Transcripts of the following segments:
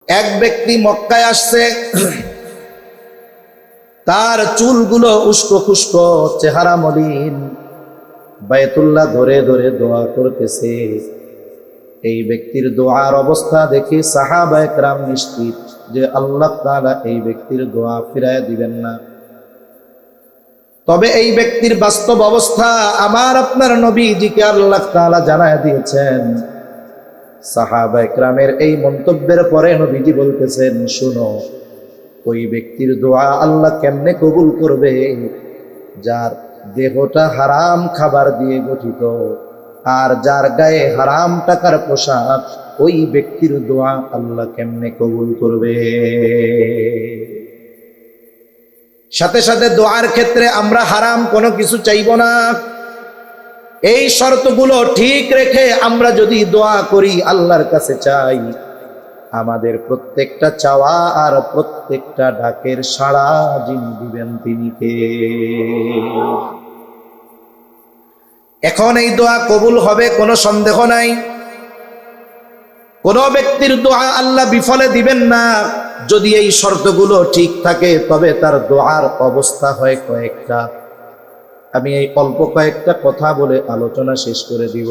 এক ব্যক্তি মক্কায় আসছে, তার চুলগুলো উস্কো খুস্কো, চেহারা মলিন, বায়তুল্লাহ ধরে ধরে দোয়া করতেছে। এই ব্যক্তির দোয়ার অবস্থা দেখে সাহাবায়ে কেরাম নিশ্চিত যে আল্লাহ তাআলা এই ব্যক্তির দোয়া ফিরায় দিবেন না। তবে এই ব্যক্তির বাস্তব অবস্থা আমার আপনার নবীজিকে আল্লাহ তাআলা জানায় দিয়েছেন। সাহাবায়ে কেরামের এই মন্তব্যের পরে নবীজি বলতেছেন, শুনো, ওই ব্যক্তির দোয়া আল্লাহ কেমনে কবুল করবে? যার দেহটা হারাম খাবার দিয়ে গঠিত আর যার গায়ে হারাম টাকার পোশাক, ওই ব্যক্তির দোয়া আল্লাহ কেমনে কবুল করবে? সাথে সাথে দোয়ার ক্ষেত্রে আমরা হারাম কোনো কিছু চাইব না। এই শর্তগুলো ঠিক রেখে আমরা যদি দোয়া করি, আল্লাহর কাছে চাই, আমাদের প্রত্যেকটা চাওয়া আর প্রত্যেকটা ডাকের সাড়া যিনি দিবেন তিনি কে? এখন এই দোয়া কবুল হবে কোনো সন্দেহ নাই। কোন ব্যক্তির দোয়া আল্লাহ বিফলে দিবেন না যদি এই শর্তগুলো ঠিক থাকে, তবে তার দোয়ার অবস্থা হয় কয়েকটা। আমি এই অল্প কয়েকটা কথা বলে আলোচনা শেষ করে দিব।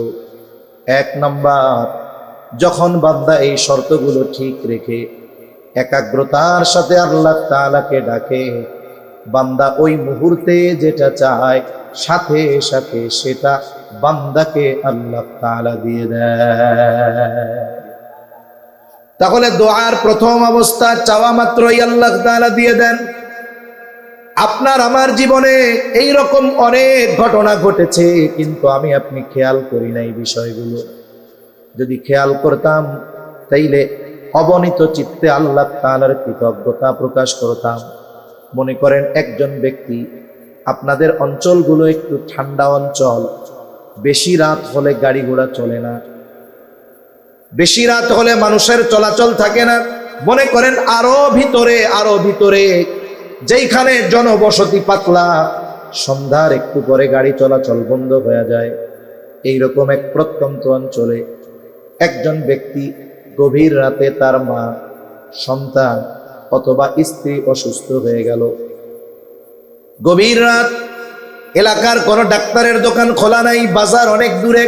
এক নাম্বার, যখন বান্দা এই শর্তগুলো ঠিক রেখে একাগ্রতার সাথে আল্লাহ তাআলাকে ডাকে, বান্দা ওই মুহূর্তে যেটা চায় সাথে সাথে সেটা বান্দাকে আল্লাহ তাআলা দিয়ে দেয়। তাহলে দোয়ার প্রথম অবস্থা, চাওয়া মাত্রই আল্লাহ তাআলা দিয়ে দেন। আপনার আমার জীবনে এই রকম অনেক ঘটনা ঘটেছে, কিন্তু আমি আপনি খেয়াল করি নাই বিষয়গুলো। যদি খেয়াল করতাম তাইলে অবনীত চিত্তে আল্লাহ তাআলার কৃতজ্ঞতা প্রকাশ করতাম। মনে করেন একজন ব্যক্তি, আপনাদের অঞ্চলগুলো একটু ঠান্ডা অঞ্চল, বেশি রাত হলে গাড়ি ঘোড়া চলে না, বেশি রাত হলে মানুষের চলাচল থাকে না। মনে করেন আরো ভিতরে যেইখানে জনবসতি পাতলা, সন্ধ্যার একটু পরে গাড়ি চলাচল বন্ধ হয়ে যায়। এইরকম এক প্রত্যন্ত অঞ্চলে একজন ব্যক্তি গভীর রাতে তার মা, সন্তান অথবা স্ত্রী অসুস্থ হয়ে গেল। গভীর রাত, এলাকার কোনো ডাক্তারের দোকান খোলা নাই, বাজার অনেক দূরে।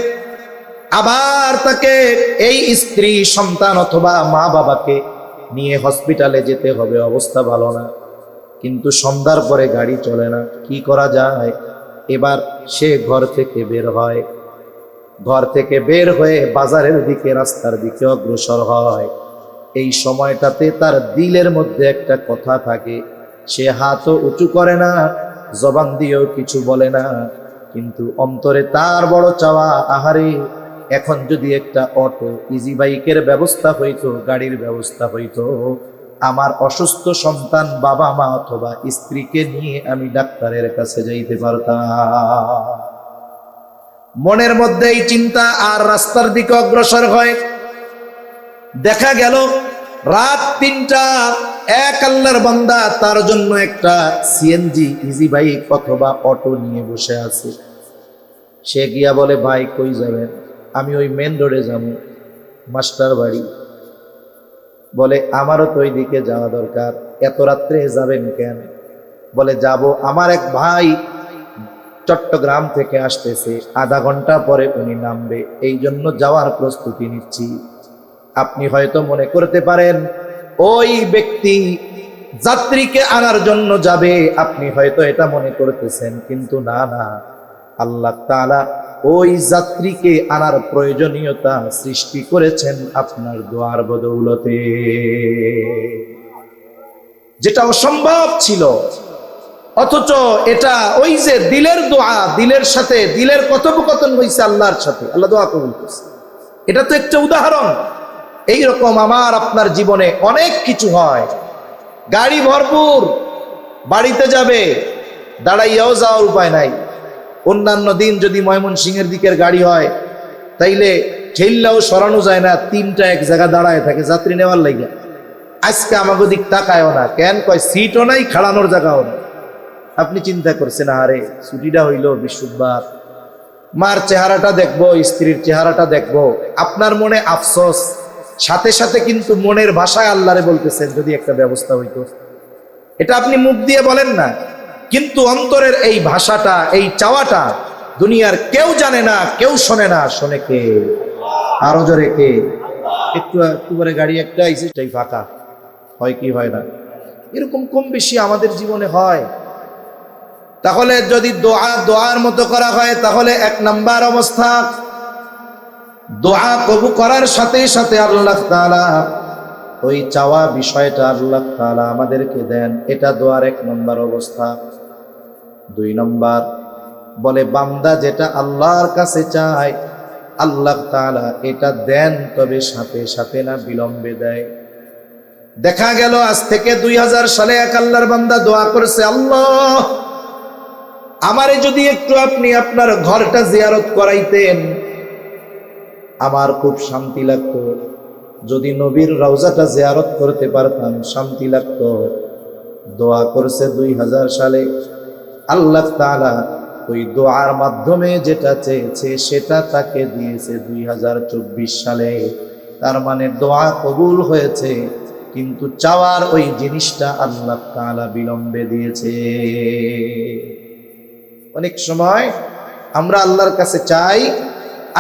আবার তাকে এই স্ত্রী, সন্তান অথবা মা বাবাকে নিয়ে হসপিটালে যেতে হবে, অবস্থা ভালো না। কিন্তু সন্ধ্যার পরে গাড়ি চলে না, কি করা যায়? এবার সে ঘর থেকে বের হয়। ঘর থেকে বের হয়ে বাজারের দিকে, রাস্তার দিকে অগ্রসর হয়। এই সময়টাতে তার দিলের মধ্যে একটা কথা থাকে, সে হাতও উঁচু করে না, জবান দিয়েও কিছু বলে না, কিন্তু অন্তরে তার বড় চাওয়া, আহারে এখন যদি একটা অটো, ইজি বাইকের ব্যবস্থা হইতো, গাড়ির ব্যবস্থা হইতো, আমার অসুস্থ সন্তান, বাবা মা অথবা স্ত্রীকে নিয়ে আমি ডাক্তারের কাছে যাইতে পারতাম। মনের মধ্যে এই চিন্তা, আর রাস্তার দিকে অগ্রসর হয়। দেখা গেল রাত ৩টা, এক আল্লাহর বান্দা তার জন্য একটা সিএনজি, ইজি বাইক অথবা অটো নিয়ে বসে আছে। সে গিয়া বলে, ভাই কই যাবেন? আমি ওই মেন রোডে যাবো, মাস্টার বাড়ি। বলে, আমারও তো ওই দিকে যাওয়া দরকার। এত রাত্রে যাবেন কেন? বলে, যাব, আমার এক ভাই চট্টগ্রাম থেকে আসতেছে, আধা ঘন্টা পরে উনি নামবে, এই জন্য যাওয়ার প্রস্তুতি নিচ্ছি। আপনি হয়তো মনে করতে পারেন ওই ব্যক্তি যাত্রীকে আনার জন্য যাবে, আপনি হয়তো এটা মনে করতেছেন, কিন্তু না, আল্লাহ তাআলা ওই যাত্রীকে আনার প্রয়োজনীয়তা সৃষ্টি করেছেন আপনার দোয়ার বদৌলতে। যেটা অসম্ভব ছিল, অথচ এটা ওই যে দিলের দোয়া, দিলের সাথে দিলের কথোপকথন হয়েছে আল্লাহর সাথে, আল্লাহ দোয়া কবুল করছে। এটা তো একটা উদাহরণ। এইরকম আমার আপনার জীবনে অনেক কিছু হয়। গাড়ি ভরপুর, বাড়িতে যাবে, দাঁড়াইয়াও যাওয়ার উপায় নাই। অন্যান্য দিন যদি ময়মনসিংহের দিকের গাড়ি হয়, তাইলে ঠেললেও সরানো যায় না, 3টা এক জায়গা দাঁড়ায় থাকে যাত্রী নেওয়ার লাগে। আজকে আমাকে দিক তাকায়ও না, কেন? কয় সিটও নাই, খাড়ানোর জায়গাও না। আপনি চিন্তা করছেন, আরে ছুটিটা হইল বৃহস্পতিবার, মার চেহারাটা দেখবো, স্ত্রীর চেহারাটা দেখবো, আপনার মনে আফসোস, সাথে সাথে কিন্তু মনের ভাষায় আল্লাহরে বলতেছেন যদি একটা ব্যবস্থা হইতো। এটা আপনি মুখ দিয়ে বলেন না, কিন্তু অন্তরের এই ভাষাটা, এই চাওয়াটা দুনিয়ার কেউ জানে না, কেউ শোনে না। শোনে কে? আরো জোরে কে? একটু একটু করে গাড়ি একটা আইসে ফাঁকা হয় কি হয় না? এরকম কম বেশি আমাদের জীবনে হয়। তাহলে যদি দোয়ার মতো করা হয়, তাহলে 1 নাম্বার অবস্থা, দোয়া কবুল করার সাথে সাথে আল্লাহ তাআলা ওই চাওয়া বিষয়টা আল্লাহ তাআলা আমাদেরকে দেন, এটা দোয়ার 1 নাম্বার অবস্থা। 2 নাম্বার বলে বান্দা যেটা আল্লাহর কাছে চায় আল্লাহ তাআলা এটা দেন, তবে সাথে সাথে না, বিলম্বে দেয়। দেখা গেল আজ থেকে 2000 সালে এক আল্লাহর বান্দা দোয়া করেছে, আল্লাহ আমারে যদি একটু আপনি আপনার ঘরটা জিয়ারত করাইতেন আমার খুব শান্তি লাগতো, যদি নবীর রওজাটা জিয়ারত করতে পারতাম শান্তি লাগতো। দোয়া করেছে 2000 সালে, আল্লাহ তাআলা ওই দোয়ার মাধ্যমে যেটা চেয়েছে সেটা তাকে দিয়েছে 2024 সালে। তার মানে দোয়া কবুল হয়েছে, কিন্তু চাওয়ার ওই জিনিসটা আল্লাহ তাআলা বিলম্বে দিয়েছে। অনেক সময় আমরা আল্লাহর কাছে চাই,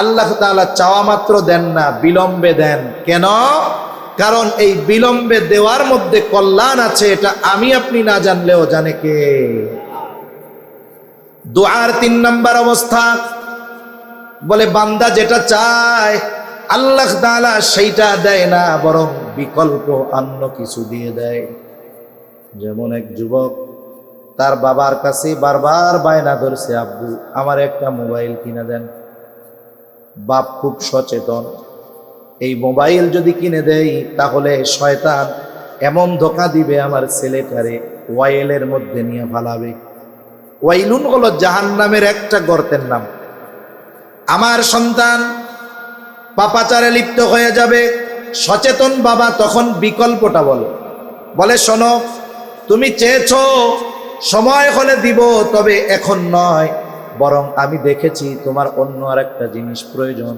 আল্লাহ তাআলা চাওয়া মাত্র দেন না, বিলম্বে দেন। কেন? কারণ এই বিলম্বে দেওয়ার মধ্যে কল্যাণ আছে, এটা আমি আপনি না জানলেও জানে কে? দোয়ার 3 নাম্বার অবস্থা বলে বান্দা যেটা চায় আল্লাহ তাআলা সেইটা দেয় না, বরং বিকল্প অন্য কিছু দিয়ে দেয়। যেমন এক যুবক তার বাবার কাছে বারবার বায়না ধরছে, আব্বু আমার একটা মোবাইল কিনে দেন। বাপ খুব সচেতন, এই মোবাইল যদি কিনে দেই তাহলে শয়তান এমন ধোঁকা দিবে আমার ছেলেটারে ওয়াইলের মধ্যে নিয়ে ফালাবে। ওয়াইলুন হলো জাহান্নামের একটা গর্তের নাম। আমার সন্তান পাপাচারে লিপ্ত হয়ে যাবে। সচেতন বাবা তখন বিকল্পটা বলে শোনো, তুমি চেয়েছো সময় হলে দিব, তবে এখন নয়, বরং আমি দেখেছি তোমার অন্য আর একটা জিনিস প্রয়োজন।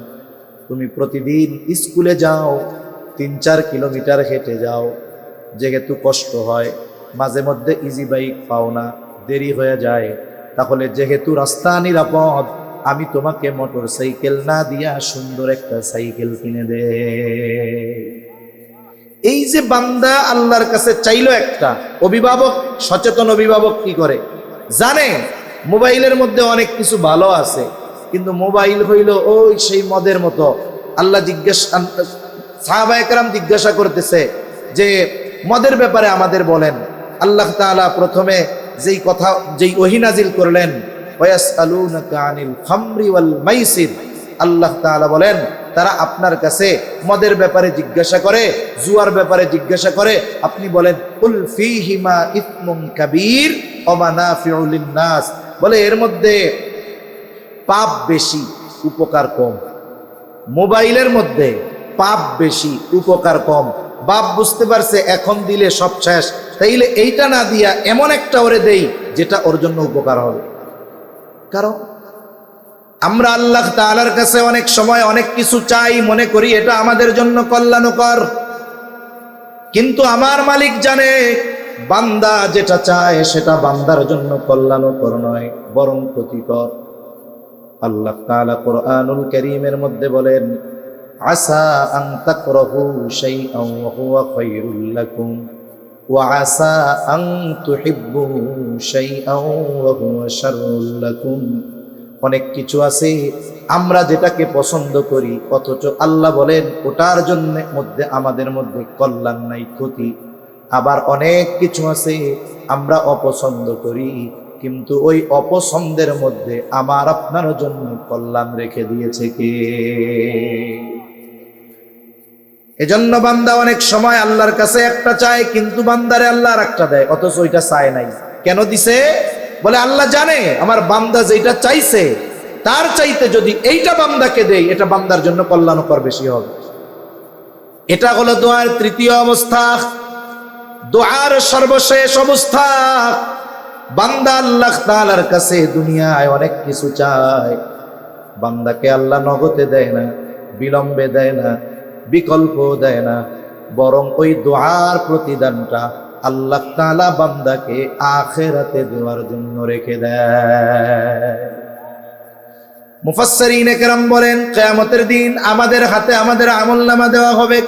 তুমি প্রতিদিন স্কুলে যাও, 3-4 কিলোমিটার হেঁটে যাও, যেহেতু কষ্ট হয়, মাঝে মধ্যে ইজি বাইক পাও না, দেরি হয়ে যায়, তাহলে যেহেতু রাস্তা নিরাপদ আমি তোমাকে মোটর সাইকেল না দিয়া সুন্দর একটা সাইকেল কিনে দে। এই যে বান্দা আল্লাহর কাছে চাইলো, একটা অভিভাবক, সচেতন অভিভাবক কি করে জানে? মোবাইলের মধ্যে অনেক কিছু ভালো আছে, কিন্তু মোবাইল হইল ওই সেই মদের মতো। আল্লাহ সাহাবায়ে কেরাম জিজ্ঞাসা করতেছে যে মদের ব্যাপারে আমাদের বলেন। আল্লাহ তাআলা প্রথমে যেই ওহী নাজিল করলেন, ওয়াসআলুনাকা আনিল খামরি ওয়াল মাইসির, আল্লাহ তাআলা বলেন তারা আপনার কাছে মদের ব্যাপারে জিজ্ঞাসা করে, জুয়ার ব্যাপারে জিজ্ঞাসা করে, আপনি বলেন কুল ফীহিমা ইসমুন কাবীর ওয়া মানাফিউ লিন-নাস, বলে এর মধ্যে পাপ বেশি উপকার কম। মোবাইলের মধ্যে পাপ বেশি উপকার কম। বাপ বুঝতে পারছে এখন দিলে সব শেষ, তাইলে এইটা না দিয়া এমন একটা ওরে দেই যেটা ওর জন্য উপকার হবে। কারণ আমরা আল্লাহ তাআলার কাছে অনেক সময় অনেক কিছু চাই, মনে করি এটা আমাদের জন্য কল্যাণকর, কিন্তু আমার মালিক জানে বান্দা যেটা চায় সেটা বান্দার জন্য কল্যাণকর নয়, বরং ক্ষতিকর। আল্লাহ তাআলা কোরআনুল কারীমের মধ্যে বলেন, আসা আন তাকরাহু শাইআন ওয়া হুয়া খায়রুল লাকুম ওয়া আসা আন তুহিব্বু শাইআন ওয়া হুয়া শাররুল লাকুম। অনেক কিছু আছে আমরা যেটাকে পছন্দ করি, অথচ আল্লাহ বলেন ওটার জন্য মধ্যে আমাদের মধ্যে কল্যাণ নাই, ক্ষতি। আবার অনেক কিছু আছে আমরা অপছন্দ করি, কিন্তু ওই অপছন্দের মধ্যে আমার আপনার জন্য কল্যাণ রেখে দিয়েছে কে? এজন্য বান্দা অনেক সময় আল্লাহর কাছে একটা চায়, কিন্তু বান্দারে আল্লাহ আর একটা দেয়, অথচ ওইটা চায় নাই। কেন দিছে? বলে আল্লাহ জানে আমার বান্দা যেটা চাইছে তার চাইতে যদি এইটা বান্দাকে দেই এটা বান্দার জন্য কল্যাণকর বেশি হবে। এটা হলো দোয়ার 3য় অবস্থা। দোয়ার সর্বশেষ অবস্থা, বান্দা আল্লাহ তাআলার কাছে দুনিয়ায় অনেক কিছু চায়, বান্দাকে আল্লাহ নগদে দেয় না, বিলম্বে দেয় না, বিকল্প দেয় না, বরং ওই দোয়ার প্রতিদানটা আল্লাহ তাআলা বান্দাকে আখিরাতে দেওয়ার জন্য রেখে দেয়। মুফাসসিরিনে কেরাম বলেন, কিয়ামতের দিন আমাদের হাতে আমাদের আমলনামা দেওয়া হবে।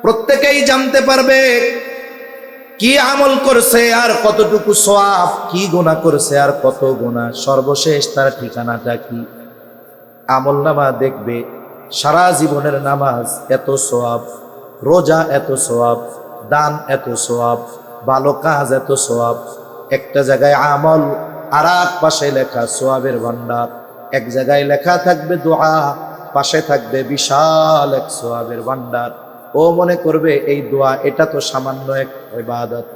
প্রত্যেকেই জানতে পারবে কি আমল করছে আর কতটুকু সওয়াব, কি গুনাহ করছে আর কত গুনাহ, সর্বশেষ তার ঠিকানাটা কি। আমলনামা দেখবে সারা জীবনের নামাজ এত সওয়াব, রোজা এত সওয়াব, দান এত সওয়াব, ভালো কাজ এত সওয়াব। একটা জায়গায় আমল আর এক পাশে লেখা সওয়াবের ভান্ডার। এক জায়গায় লেখা থাকবে দোয়া, পাশে থাকবে বিশাল এক সওয়াবের ভান্ডার। ও মনে করবে এই দোয়া এটা তো সামান্য এক ইবাদত,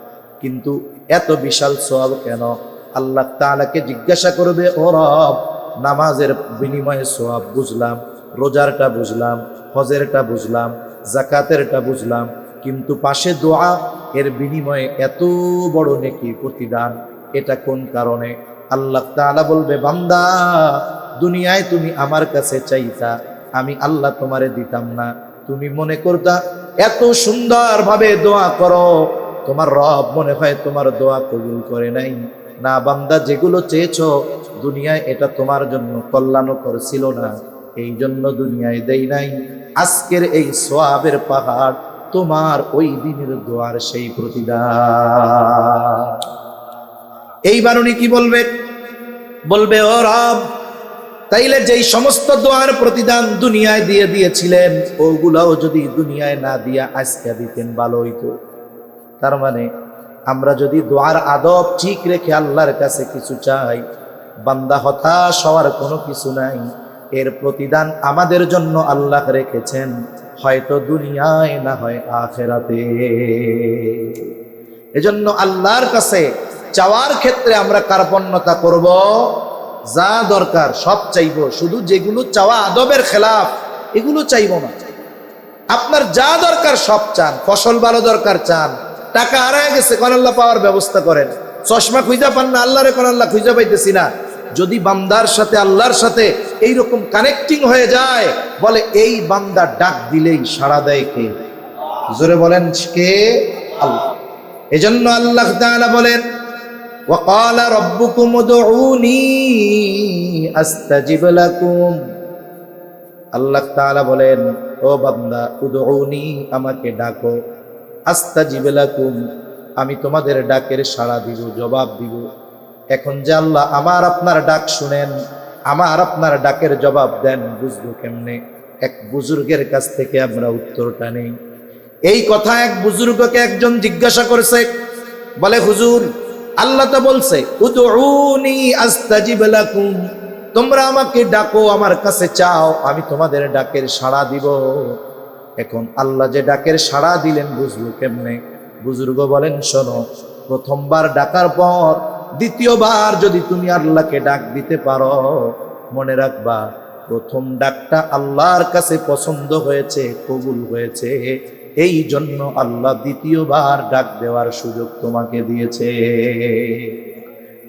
কিন্তু এত বিশাল সওয়াব কেন? আল্লাহ তাআলাকে জিজ্ঞাসা করবে, ও রব, নামাজের বিনিময়ে সওয়াব বুঝলাম, রোজারটা বুঝলাম, হজেরটা বুঝলাম, যাকাতেরটা বুঝলাম, কিন্তু পাশে দোয়া, এর বিনিময়ে এত বড় নেকি প্রতিদান, এটা কোন কারণে? আল্লাহ তাআলা বলবে, বান্দা, দুনিয়ায় তুমি আমার কাছে চাইতা, আমি আল্লাহ তোমারে দিতাম না। তুমি মনে করতা এত সুন্দরভাবে দোয়া করো, তোমার রব মনে হয় তোমার দোয়া কবুল করে নাই। না বান্দা, যেগুলো চেয়েছো দুনিয়ায় এটা তোমার জন্য কল্যাণকর ছিল না, এই জন্য দুনিয়ায় দেই নাই। আজকের এই সওয়াবের পাহাড় তোমার ওই দিনের দোয়ার সেই প্রতিদান। এইবার উনি কি বলবে? বলবে, ও রব, তাইলে যেই সমস্ত দোয়ার প্রতিদান দুনিয়ায় দিয়ে দিয়েছিলেন, ওগুলাও যদি দুনিয়ায় না দিয়া আজকে দিতেন ভালো হইতো। তার মানে আমরা যদি দোয়ার আদব ঠিক রেখে আল্লাহর কাছে কিছু চাই, বান্দা হতাশ হওয়ার কোনো কিছু নাই। এর প্রতিদান আমাদের জন্য আল্লাহ রেখেছেন, হয়তো দুনিয়ায় না হয় আখিরাতে। এজন্য আল্লাহর কাছে চাওয়ার ক্ষেত্রে আমরা কার্পণ্যতা করব, যা দরকার সব চাইব, শুধু যেগুলো চাওয়া আদবের খেলাফ এগুলো চাইব না। আপনার যা দরকার সব চান, ফসল ভালো দরকার চান, টাকা হারায় গেছে, কোন আল্লাহ পাওয়ার ব্যবস্থা করেন, চশমা খুঁজা পান না, আল্লাহরে কোন আল্লাহ খুঁজা পাইতেছি না। যদি বান্দার সাথে আল্লাহর সাথে এইরকম কানেক্টিং হয়ে যায়, বলে এই বান্দা ডাক দিলেই সাড়া দেয় কে? জোরে বলেন কে? আল্লাহ। এজন্য আল্লাহ তাআলা বলেন, وقال ربكم ادعوني استجب لكم। আল্লাহ তাআলা বলেন, ও বান্দা, উদউনি, আমাকে ডাকো, আস্তাজিব লাকুম, আমি তোমাদের ডাকের সাড়া দিব, জবাব দিব। এখন যে আল্লাহ আমার আপনার ডাক শুনেন, আমার আপনার ডাকের জবাব দেন, বুঝবো কেমনে? এক বুজুর্গের কাছ থেকে আমরা উত্তরটা নেই। এই কথা এক বুজুর্গকে একজন জিজ্ঞাসা করেছে, বলে, হুজুর, আল্লাহ তো বলছে উদউনি আস্তাজিব লাকুম, তোমরা আমাকে ডাকো, আমার কাছে চাও, আমি তোমাদের ডাকের সাড়া দিব। এখন আল্লাহ যে ডাকের সাড়া দিলেন বুঝলো কেমনে? বুজুর্গ বলেন, শোনো, প্রথমবার ডাকার পর দ্বিতীয়বার যদি তুমি আল্লাহকে ডাক দিতে পারো, মনে রাখবা প্রথম ডাকটা আল্লাহর কাছে পছন্দ হয়েছে, কবুল হয়েছে, এই জন্য আল্লাহ দ্বিতীয়বার ডাক দেওয়ার সুযোগ তোমাকে দিয়েছে।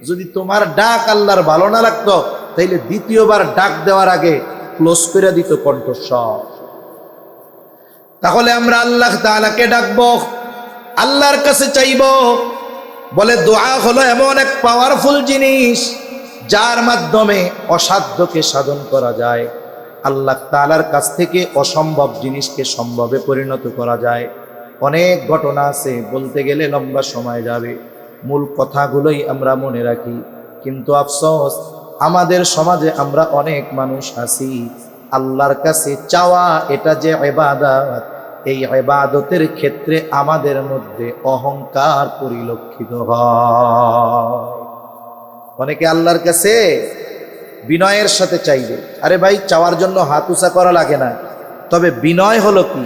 যদি তোমার ডাক আল্লাহর ভালো না লাগতো, তাইলে দ্বিতীয়বার ডাক দেওয়ার আগে ক্লোজ করে দিত কণ্ঠস্বর। তাহলে আমরা আল্লাহ তাআলাকে ডাকবো, আল্লাহর কাছে চাইব। বলে দোয়া হলো এমন এক পাওয়ারফুল জিনিস, যার মাধ্যমে অসাধ্যকে সাধন করা যায়। আল্লাহ তাআলার কাছ থেকে অসম্ভব জিনিসকে সম্ভবে পরিণত করা যায়। অনেক ঘটনা আছে, বলতে গেলে লম্বা সময় যাবে, মূল কথাগুলোই আমরা মনে রাখি। কিন্তু আফসোস, আমাদের সমাজে আমরা অনেক মানুষ আছি, আল্লাহর কাছে চাওয়া এটা যে ইবাদত, এই ইবাদতের ক্ষেত্রে আমাদের মধ্যে অহংকার পরিলক্ষিত হয়। অনেকে আল্লাহর কাছে বিনয়ের সাথে চাইবে। আরে ভাই, চাওয়ার জন্য হাত উঁচা করা লাগে না, তবে বিনয় হলো কি?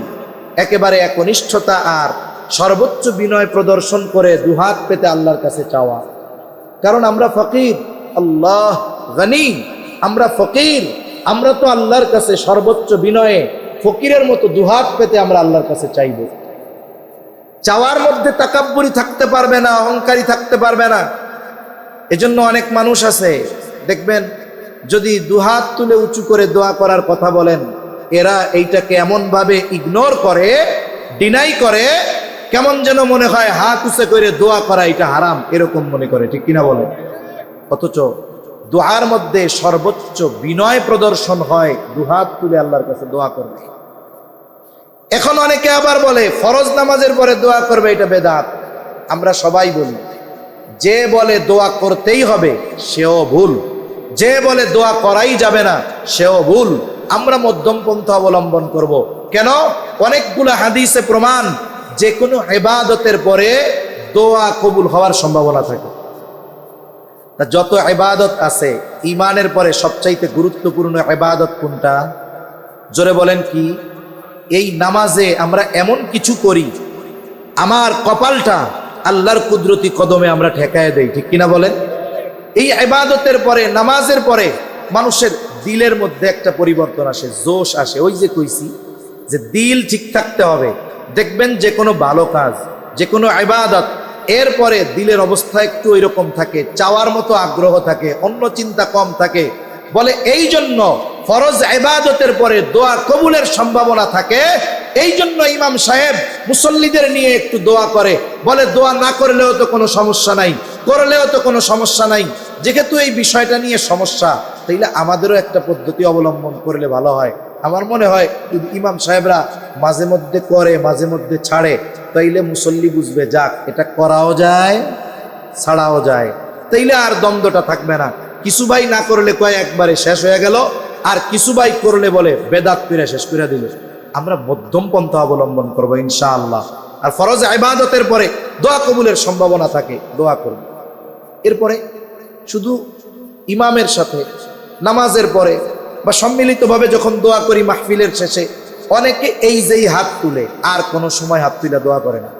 একেবারে একনিষ্ঠতা আর সর্বোচ্চ বিনয় প্রদর্শন করে দুহাত পেতে আল্লাহর কাছে চাওয়া। কারণ আমরা ফকির, আল্লাহ গনি, আমরা ফকির। আমরা তো আল্লাহর কাছে সর্বোচ্চ বিনয়ে ফকিরের মতো দুহাত পেতে আমরা আল্লাহর কাছে চাইব। চাওয়ার মধ্যে তাকাব্বুরি থাকতে পারবে না, অহংকারী থাকতে পারবে না। এজন্য অনেক মানুষ আছে, দেখবেন যদি দুহাত তুলে উঁচু করে দোয়া করার কথা বলেন, এরা এইটাকে এমন ভাবে ইগনোর করে, ডিনাই করে, কেমন যেন মনে হয় হাত উঁচে করে দোয়া করা এটা হারাম, এরকম মনে করে, ঠিক কিনা বলে? অথচ দোয়ার মধ্যে সর্বোচ্চ বিনয় প্রদর্শন হয় দুহাত তুলে আল্লাহর কাছে দোয়া করবে। এখন অনেকে আবার বলে ফরজ নামাজের পরে দোয়া করবে, এটা বেদাত। আমরা সবাই বলি, যে বলে দোয়া করতেই হবে সেও ভুল, যে বলে দোয়া করাই যাবে না সেও ভুল। আমরা মধ্যম পন্থা অবলম্বন করব। কেন? অনেকগুলো হাদিসে প্রমাণ যে কোনো ইবাদতের পরে দোয়া কবুল হওয়ার সম্ভাবনা থাকে। তা যত ইবাদত আছে, ঈমানের পরে সবচাইতে গুরুত্বপূর্ণ ইবাদত কোনটা? জোরে বলেন কি? এই নামাজে আমরা এমন কিছু করি, আমার কপালটা আল্লাহর কুদরতি কদমে আমরা ঠেকায় দেই, ঠিক কিনা বলেন? এই ইবাদতের পরে, নামাজের পরে মানুষের দিলের মধ্যে একটা পরিবর্তন আসে, জোশ আসে। ওই যে কইছি যে দিল ঠিক থাকতে হবে। দেখবেন যে কোনো ভালো কাজ, যে কোনো ইবাদত, এরপরে দিলের অবস্থা একটু ওইরকম থাকে, চাওয়ার মতো আগ্রহ থাকে, অন্য চিন্তা কম থাকে। বলে এই জন্য ফরজ ইবাদতের পরে দোয়া কবুলের সম্ভাবনা থাকে। এই জন্য ইমাম সাহেব মুসল্লিদের নিয়ে একটু দোয়া করে, বলে দোয়া না করলেও তো কোনো সমস্যা নাই, করলেও তো কোনো সমস্যা নাই। যেহেতু এই বিষয়টা নিয়ে সমস্যা, তাইলে আমাদেরও একটা পদ্ধতি অবলম্বন করলে ভালো হয়। আমার মনে হয় ইমাম সাহেবরা মাঝে মধ্যে করে, মাঝে মধ্যে ছাড়ে, তাইলে মুসল্লি বুঝবে যাক এটা করাও যায়, ছাড়াও যায়, তাইলে আর দ্বন্দ্বটা থাকবে না। কিছু ভাই না করলে কয় একবারে শেষ হয়ে গেল, আর কিছু ভাই করলে বলে বেদাত করে শেষ করে দিল। আমরা মধ্যম পন্থা অবলম্বন করবো ইনশাআল্লাহ। আর ফরজ ইবাদতের পরে দোয়া কবুলের সম্ভাবনা থাকে, দোয়া করব। এরপরে শুধু ইমামের সাথে নামাজের পরে বা সম্মিলিতভাবে যখন দোয়া করি মাহফিলের শেষে, অনেকে এই যেই হাত তুলে আর কোনো সময় হাত তুলে দোয়া করে না।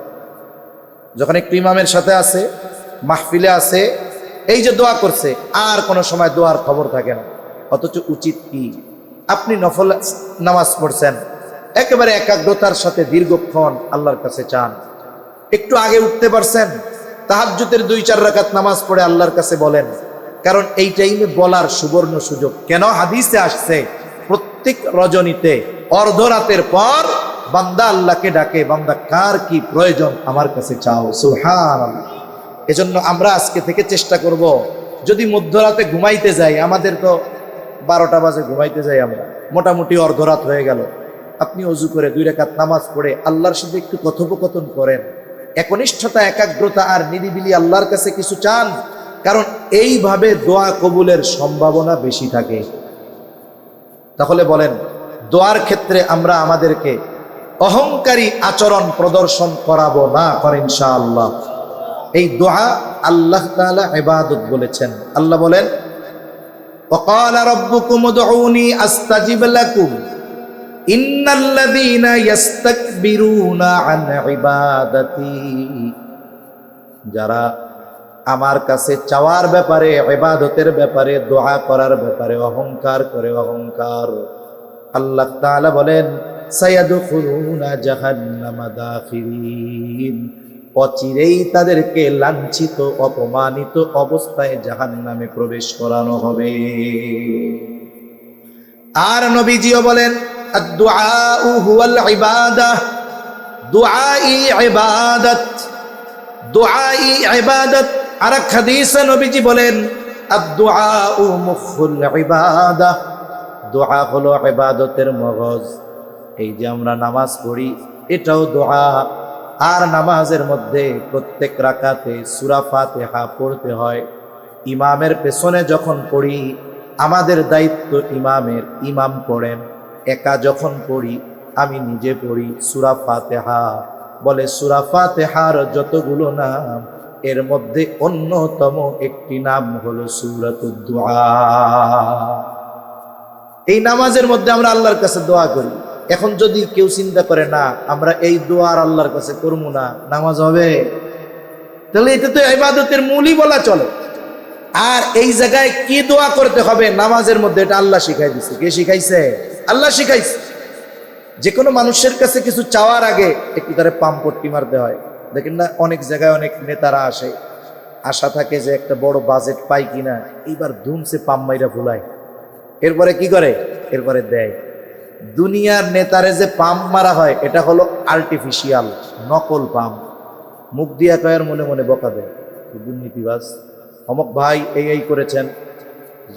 যখন একটু ইমামের সাথে আছে, মাহফিলে আছে, এই যে দোয়া করছে, আর কোনো সময় দোয়ার খবর থাকে না। অথচ উচিত কি? আপনি নফল নামাজ পড়ছেন, একেবারে একাগ্রতার সাথে দীর্ঘক্ষণ আল্লাহর কাছে চান। একটু আগে উঠতে পারছেন, তাহাজ্জুদের 2-4 রাকাত নামাজ পড়ে আল্লাহর কাছে বলেন, কারণ এই টাইমে বলার সুবর্ণ সুযোগ। কেন? হাদিসে আসছে প্রত্যেক রজনীতে অর্ধরাতের পর বান্দা আল্লাহকে ডাকে, বান্দা কার কি প্রয়োজন আমার কাছে চাও। সুবহানাল্লাহ। এজন্য আমরা আজকে থেকে চেষ্টা করব, যদি মধ্যরাতে ঘুমাইতে যাই, আমাদের তো 12টা বাজে ঘুমাইতে যাই আমরা, মোটামুটি অর্ধরাত হয়ে গেল, আপনি ওযু করে 2 রাকাত নামাজ পড়ে আল্লাহর সাথে একটু কথোপকথন করেন, একনিষ্ঠতা, একাগ্রতা আর নিরিবিলি আল্লাহর কাছে কিছু চান। কারণ এইভাবে দোয়া কবুলের সম্ভাবনা বেশি থাকে। তাহলে বলেন, দোয়ার ক্ষেত্রে আমরা আমাদেরকে অহংকারী আচরণ প্রদর্শন করাবো না, করে ইনশাআল্লাহ। এই দোয়া আল্লাহ তাআলা ইবাদত বলেছেন। আল্লাহ বলেন, ওয়াকালা রাব্বুকুম উদউনি আস্তাজিব লাকুম ইন্নাল্লাযীনা ইস্তাকবিরুনা আন ইবাদাতি। যারা আমার কাছে চাওয়ার ব্যাপারে, ইবাদতের ব্যাপারে, দোয়া করার ব্যাপারে অহংকার করে, অহংকার, আল্লাহ তাআলা বলেন সায়াদখুলুনা জাহান্নামা দাখিরিন, অচিরেই তাদেরকে লাঞ্ছিত, অপমানিত অবস্থায় জাহান্নামে প্রবেশ করানো হবে। আর নবীজিও বলেন, আদ-দুআউ হুয়াল ইবাদাহ, দুআই ইবাদত, দুআই ইবাদত। আর এক হাদিসে নবীজি বলেন, আদ-দুআউ মুখুল ইবাদাহ, দোয়া হলো ইবাদতের মগজ। এই যে আমরা নামাজ পড়ি, এটাও দোয়া। আর নামাজের মধ্যে প্রত্যেক রাকাতে সূরা ফাতিহা পড়তে হয়। ইমামের পেছনে যখন পড়ি, আমাদের দায়িত্ব ইমামের, ইমাম পড়েন। একা যখন পড়ি, আমি নিজে পড়ি সূরা ফাতিহা। বলে সূরা ফাতিহার যতগুলো নাম, এর মধ্যে অন্যতম একটি নাম হলো সূরাতুদ দুআ। এই নামাজের মধ্যে আমরা আল্লাহর কাছে দোয়া করি। এখন যদি কেউ চিন্তা করে না আমরা এই দোয়া আর আল্লাহর কাছে করবো না, নামাজ হবে? তাহলে এটা তো ইবাদতের মূলই বলা চলে। আর এই জায়গায় কি দোয়া করতে হবে নামাজের মধ্যে, এটা আল্লাহ শিখাই দিছে। কে শিখাইছে? আল্লাহ শিখাইছে। যে কোনো মানুষের কাছে কিছু চাওয়ার আগে একটু তারে পাম্পট্টি মারতে হয়। দেখেন না, অনেক জায়গায় অনেক নেতারা আসে, আশা থাকে যে একটা বড় বাজেট পাই কিনা, এইবার ধুমসে পাম মাইরা ভুলায়। এরপরে কি করে? এরপরে দেয়। দুনিয়ার নেতারে যে পাম্প মারা হয় এটা হলো আর্টিফিশিয়াল, নকল পাম্প। মুখ দিয়া কয়ার মনে মনে বকা দেয়, দুর্নীতিবাজ অমক ভাই এই করেছেন,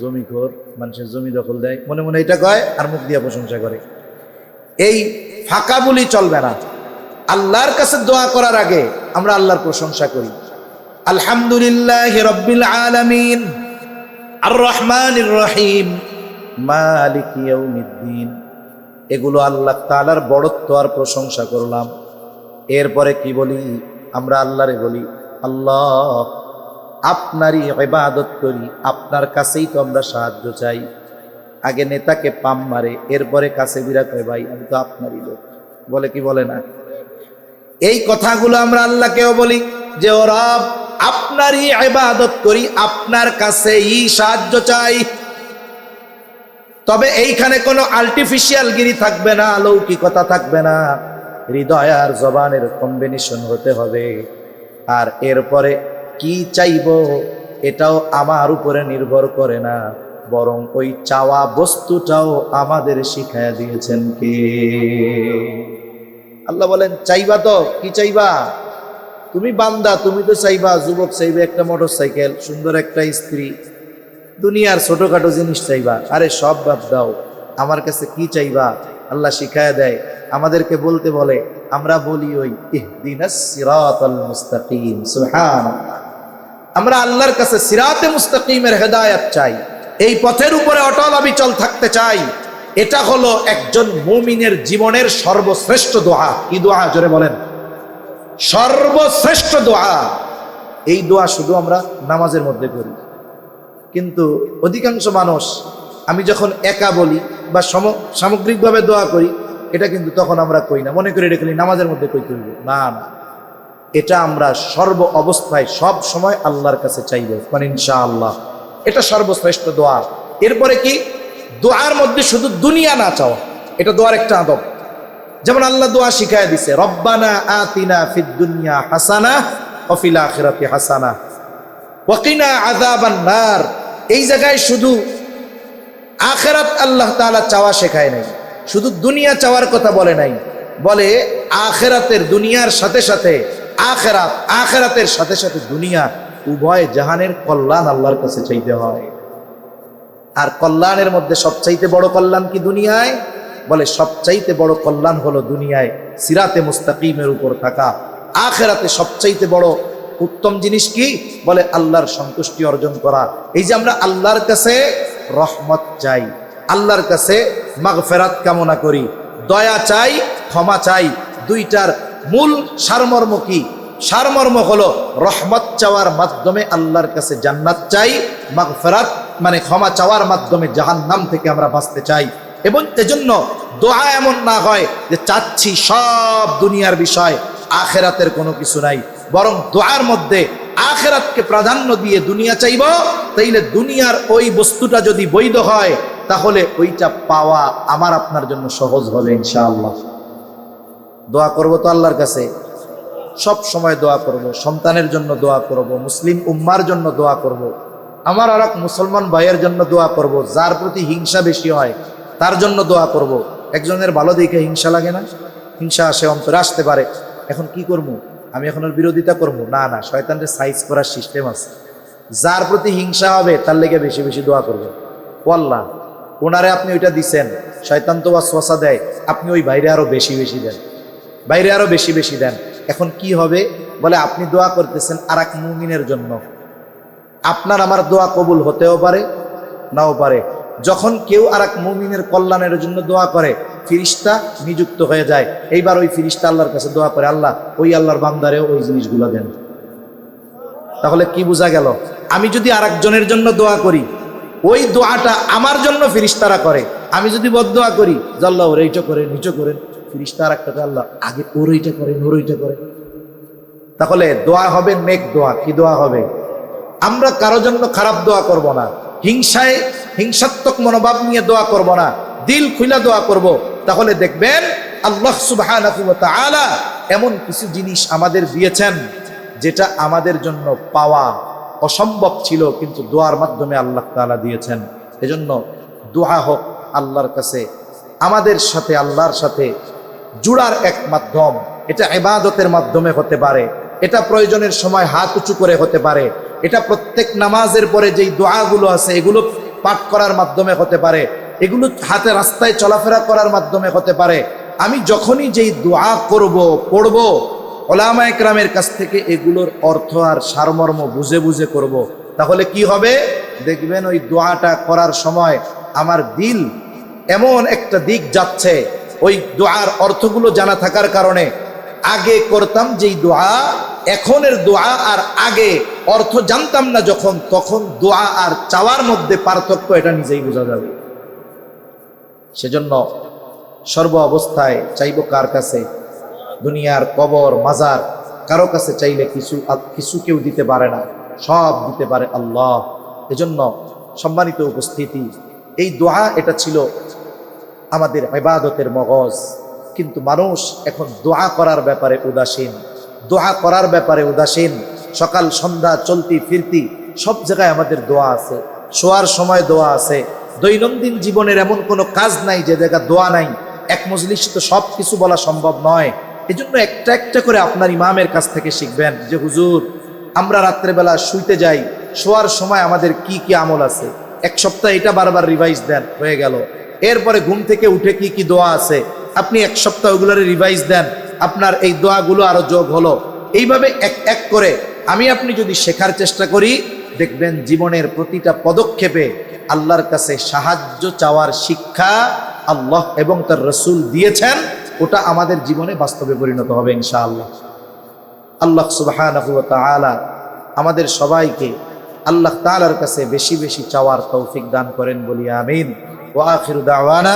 জমিখোর, মানুষের জমি দখল দেয়, মনে মনে এটা কয় আর মুখ দিয়া প্রশংসা করে। এই ফাঁকা বলি চলবে না। আল্লাহর কাছে দোয়া করার আগে আমরা আল্লাহর প্রশংসা করি। আলহামদুলিল্লাহি রাব্বিল আলামিন আর রহমানির রহিম মালিকি ইয়াউমিদ্দিন। এগুলো আল্লাহ তাআলার বড়ত্ব আর প্রশংসা করলাম। এরপরে কি বলি? আমরা আল্লাহরে বলি, আল্লাহ আপনারই ইবাদত করি, আপনার কাছেই তো আমরা সাহায্য চাই। আগে নেতাকে পাম মারে, এরপরে কাছে বিরা কয় ভাই আমি তো আপনারই লোক, বলে কি বলে না? এই কথাগুলো আমরা আল্লাহকেও বলি যে ও রব আপনারই ইবাদত করি, আপনার কাছেই সাহায্য চাই। তবে এইখানে কোনো আর্টিফিশিয়াল গিরি থাকবে না, লৌকিকতা থাকবে না, হৃদয় আর জবানের কম্বিনেশন হতে হবে। আর এরপরে কি চাইবো এটাও আমার উপরে নির্ভর করে না, বরং ওই চাওয়া বস্তুটাও আমাদের শিখায়া দিয়েছেন কে? আল্লাহ বলেন চাইবা তো কি চাইবা? তুমি বান্দা, তুমি তো চাইবা, যুবক চাইবে একটা মোটরসাইকেল, সুন্দর একটা স্ত্রী, দুনিয়ার ছোটখাটো জিনিস চাইবা। আরে সব বাদ দাও, আমার কাছে কি চাইবা আল্লাহ শিখায়া দেয়, আমাদেরকে বলতে বলে, আমরা বলি ওই ইহদিনাস সিরাতাল মুস্তাকিম। সুবহানাল্লাহ। আমরা আল্লাহর কাছে সিরাতে মুস্তাকিমের হেদায়েত চাই, এই পথের উপরে অটল অবিচল থাকতে চাই। এটা হলো একজন মুমিনের জীবনের সর্বশ্রেষ্ঠ দোয়া। কি দোয়া? জোরে বলেন। সর্বশ্রেষ্ঠ দোয়া। এই দোয়া শুধু আমরা নামাজের মধ্যে করি, কিন্তু অধিকাংশ মানুষ আমি যখন একা বলি বা সামগ্রিকভাবে দোয়া করি, এটা কিন্তু তখন আমরা কই না, মনে করি এটা খালি নামাজের মধ্যে কই করব। না না, এটা আমরা সর্ব অবস্থায় সব সময় আল্লাহর কাছে চাইব, মানে ইনশাআল্লাহ। এটা সর্বশ্রেষ্ঠ দোয়া। এরপরে কি? দোয়ার মধ্যে শুধু দুনিয়া না চাওয়া, এটা দোয়ার একটা আদব। যেমন আল্লাহ দোয়া শিখায় দিছে, রব্বানা আতিনা ফিদ দুনিয়া হাসানা ওয়া ফিল আখিরাতি হাসানা ওয়া কিনা আযাবান নার। এই জায়গায় শুধু আখিরাত আল্লাহ তাআলা চাওয়া শেখায় নাই, শুধু দুনিয়া চাওয়ার কথা বলে নাই, বলে আখিরাতের, দুনিয়ার সাথে সাথে আখিরাত, আখিরাতের সাথে সাথে দুনিয়া, উভয় জাহানের কল্যাণ আল্লাহর কাছে চাইতে হয়। আর কল্যাণের মধ্যে সবচাইতে বড় কল্যাণ কি দুনিয়ায়? বলে সবচাইতে বড় কল্যাণ হলো দুনিয়ায় সিরাতে মুস্তাকিমের উপর থাকা। আখিরাতে সবচাইতে বড় উত্তম জিনিস কি? বলে আল্লাহর সন্তুষ্টি অর্জন করা। এই যে আমরা আল্লাহর কাছে রহমত চাই, আল্লাহর কাছে মাগফিরাত কামনা করি, দয়া চাই, ক্ষমা চাই, দুইটার মূল সারমর্ম কি? সারমর্ম হলো রহমত চাওয়ার মাধ্যমে আল্লাহর কাছে জান্নাত চাই, মাগফিরাত মানে ক্ষমা চাওয়ার মাধ্যমে জাহান্নাম থেকে আমরা বাঁচতে চাই। এবং এজন্য দোয়া এমন না হয় যে চাচ্ছি সব দুনিয়ার বিষয়, আখিরাতের কোনো কিছু নাই, বরং দোয়ার মধ্যে আখিরাতকে প্রাধান্য দিয়ে দুনিয়া চাইব। তাইলে দুনিয়ার ওই বস্তুটা যদি বৈধ হয়, তাহলে ওইটা পাওয়া আমার আপনার জন্য সহজ হবে ইনশাআল্লাহ। দোয়া করব তো আল্লাহর কাছে, সব সময় দোয়া করব, সন্তানের জন্য দোয়া করব, মুসলিম উম্মার জন্য দোয়া করব, আমার আর এক মুসলমান ভাইয়ের জন্য দোয়া করব, যার প্রতি হিংসা বেশি হয় তার জন্য দোয়া করব। একজনের ভালো দেখে হিংসা লাগে না? হিংসা আসে, অন্তরে আসতে পারে। এখন কি করব? আমি এখন ওর বিরোধিতা করব? না না, শয়তানের সাইজ করার সিস্টেম আছে। যার প্রতি হিংসা হবে তার লেগে বেশি বেশি দোয়া করবে। ও আল্লাহ, ওনারে আপনি ওইটা দিছেন, শয়তান তো ওয়াসওয়াসা দেয়, আপনি ওই বাইরে আরো বেশি বেশি দেন, বাইরে আরো বেশি বেশি দেন। এখন কি হবে? বলে আপনি দোয়া করতেছেন আর এক মুমিনের জন্য, আপনার আমার দোয়া কবুল হতেও পারে নাও পারে। যখন কেউ আর এক মুমিনের কল্যাণের জন্য দোয়া করে, ফিরিস্তা নিযুক্ত হয়ে যায়। এইবার ওই ফিরিস্তা আল্লাহর কাছে দোয়া করে, আল্লাহ ওই আল্লাহর বান্দারেও ওই জিনিসগুলো দেন। তাহলে কি বোঝা গেল? আমি যদি আর একজনের জন্য দোয়া করি, ওই দোয়াটা আমার জন্য ফিরিস্তারা করে। আমি যদি বদদোয়া করি যে আল্লাহ ওর এইটা করেন, নিচে করেন, ফিরিস্তা আর একটা আল্লাহ আগে ওর এইটা করেন, ওর এইটা করেন। তাহলে দোয়া হবে নেক দোয়া। কি দোয়া হবে? আমরা কারো জন্য খারাপ দোয়া করব না, হিংসায় হিংসাত্মক মনোভাব নিয়ে দোয়া করব না, দিল খুলে দোয়া করব। তাহলে দেখবেন আল্লাহ সুবহানাহু ওয়া তাআলা এমন কিছু জিনিস আমাদের দিয়েছেন যেটা আমাদের জন্য পাওয়া অসম্ভব ছিল, কিন্তু দোয়ার মাধ্যমে আল্লাহ তাআলা দিয়েছেন। এজন্য দোয়া হোক আল্লাহর কাছে, আমাদের সাথে আল্লাহর সাথে জুড়ার এক মাধ্যম। এটা ইবাদতের মাধ্যমে হতে পারে, এটা প্রয়োজনের সময় হাত উঁচু করে হতে পারে, এটা প্রত্যেক নামাজের পরে যেই দোয়াগুলো আছে এগুলো পাঠ করার মাধ্যমে হতে পারে, এগুলো হাতে রাস্তায় চলাফেরা করার মাধ্যমে হতে পারে। আমি যখনই যেই দোয়া করব পড়ব, ওলামা একরামের কাছ থেকে এগুলোর অর্থ আর সারমর্ম বুঝে বুঝে করব, তাহলে কি হবে? দেখবেন ওই দোয়াটা করার সময় আমার দিল এমন একটা দিক যাচ্ছে, ওই দোয়ার অর্থগুলো জানা থাকার কারণে। আগে করতাম যেই দোয়া, এখনের দোয়া আর আগে অর্থ জানতাম না যখন, তখন দোয়া আর চাওয়ার মধ্যে পার্থক্য এটা নিজেই বোঝা যাবে। সেজন্য সর্ব অবস্থায় চাইব কার কাছে? দুনিয়ার কবর মাজার কারো কাছে চাইলে কিছু কেউ দিতে পারে না, সব দিতে পারে আল্লাহ। এজন্য সম্মানিত উপস্থিতি, এই দোয়া এটা ছিল আমাদের ইবাদতের মগজ। কিন্তু মানুষ এখন দোয়া করার ব্যাপারে উদাসীন, দোয়া করার ব্যাপারে উদাসীন। সকাল সন্ধ্যা চলতি ফিরতি সব জায়গায় আমাদের দোয়া আছে, শোয়ার সময় দোয়া আছে। দৈনন্দিন জীবনের এমন কোনো কাজ নাই যে জায়গায় দোয়া নাই। এক মজলিসে তো সব কিছু বলা সম্ভব নয়। এজন্য একটা একটা করে আপনার ইমামের কাছ থেকে শিখবেন যে হুজুর, আমরা রাত্রেবেলা শুইতে যাই, শোয়ার সময় আমাদের কি কি আমল আছে, এক সপ্তাহ এটা বারবার রিভাইজ দেন, হয়ে গেল। এরপরে ঘুম থেকে উঠে কি কি দোয়া আছে আপনি এক সপ্তাহ ওগুলোর রিভাইজ দেন, আপনার এই দোয়াগুলো আরো যোগ হলো। এইভাবে এক এক করে আমি আপনি যদি শেখার চেষ্টা করি, দেখবেন জীবনের প্রতিটা পদক্ষেপে আল্লাহর কাছে সাহায্য চাওয়ার শিক্ষা আল্লাহ এবং তার রসুল দিয়েছেন, ওটা আমাদের জীবনে বাস্তবে পরিণত হবে ইনশাআল্লাহ। আল্লাহ সুবহানাহু ওয়া তাআলা আমাদের সবাইকে আল্লাহ তাআলার কাছে বেশি বেশি চাওয়ার তৌফিক দান করেন, বলি আমিন। ওয়া আখিরু দাওয়ানা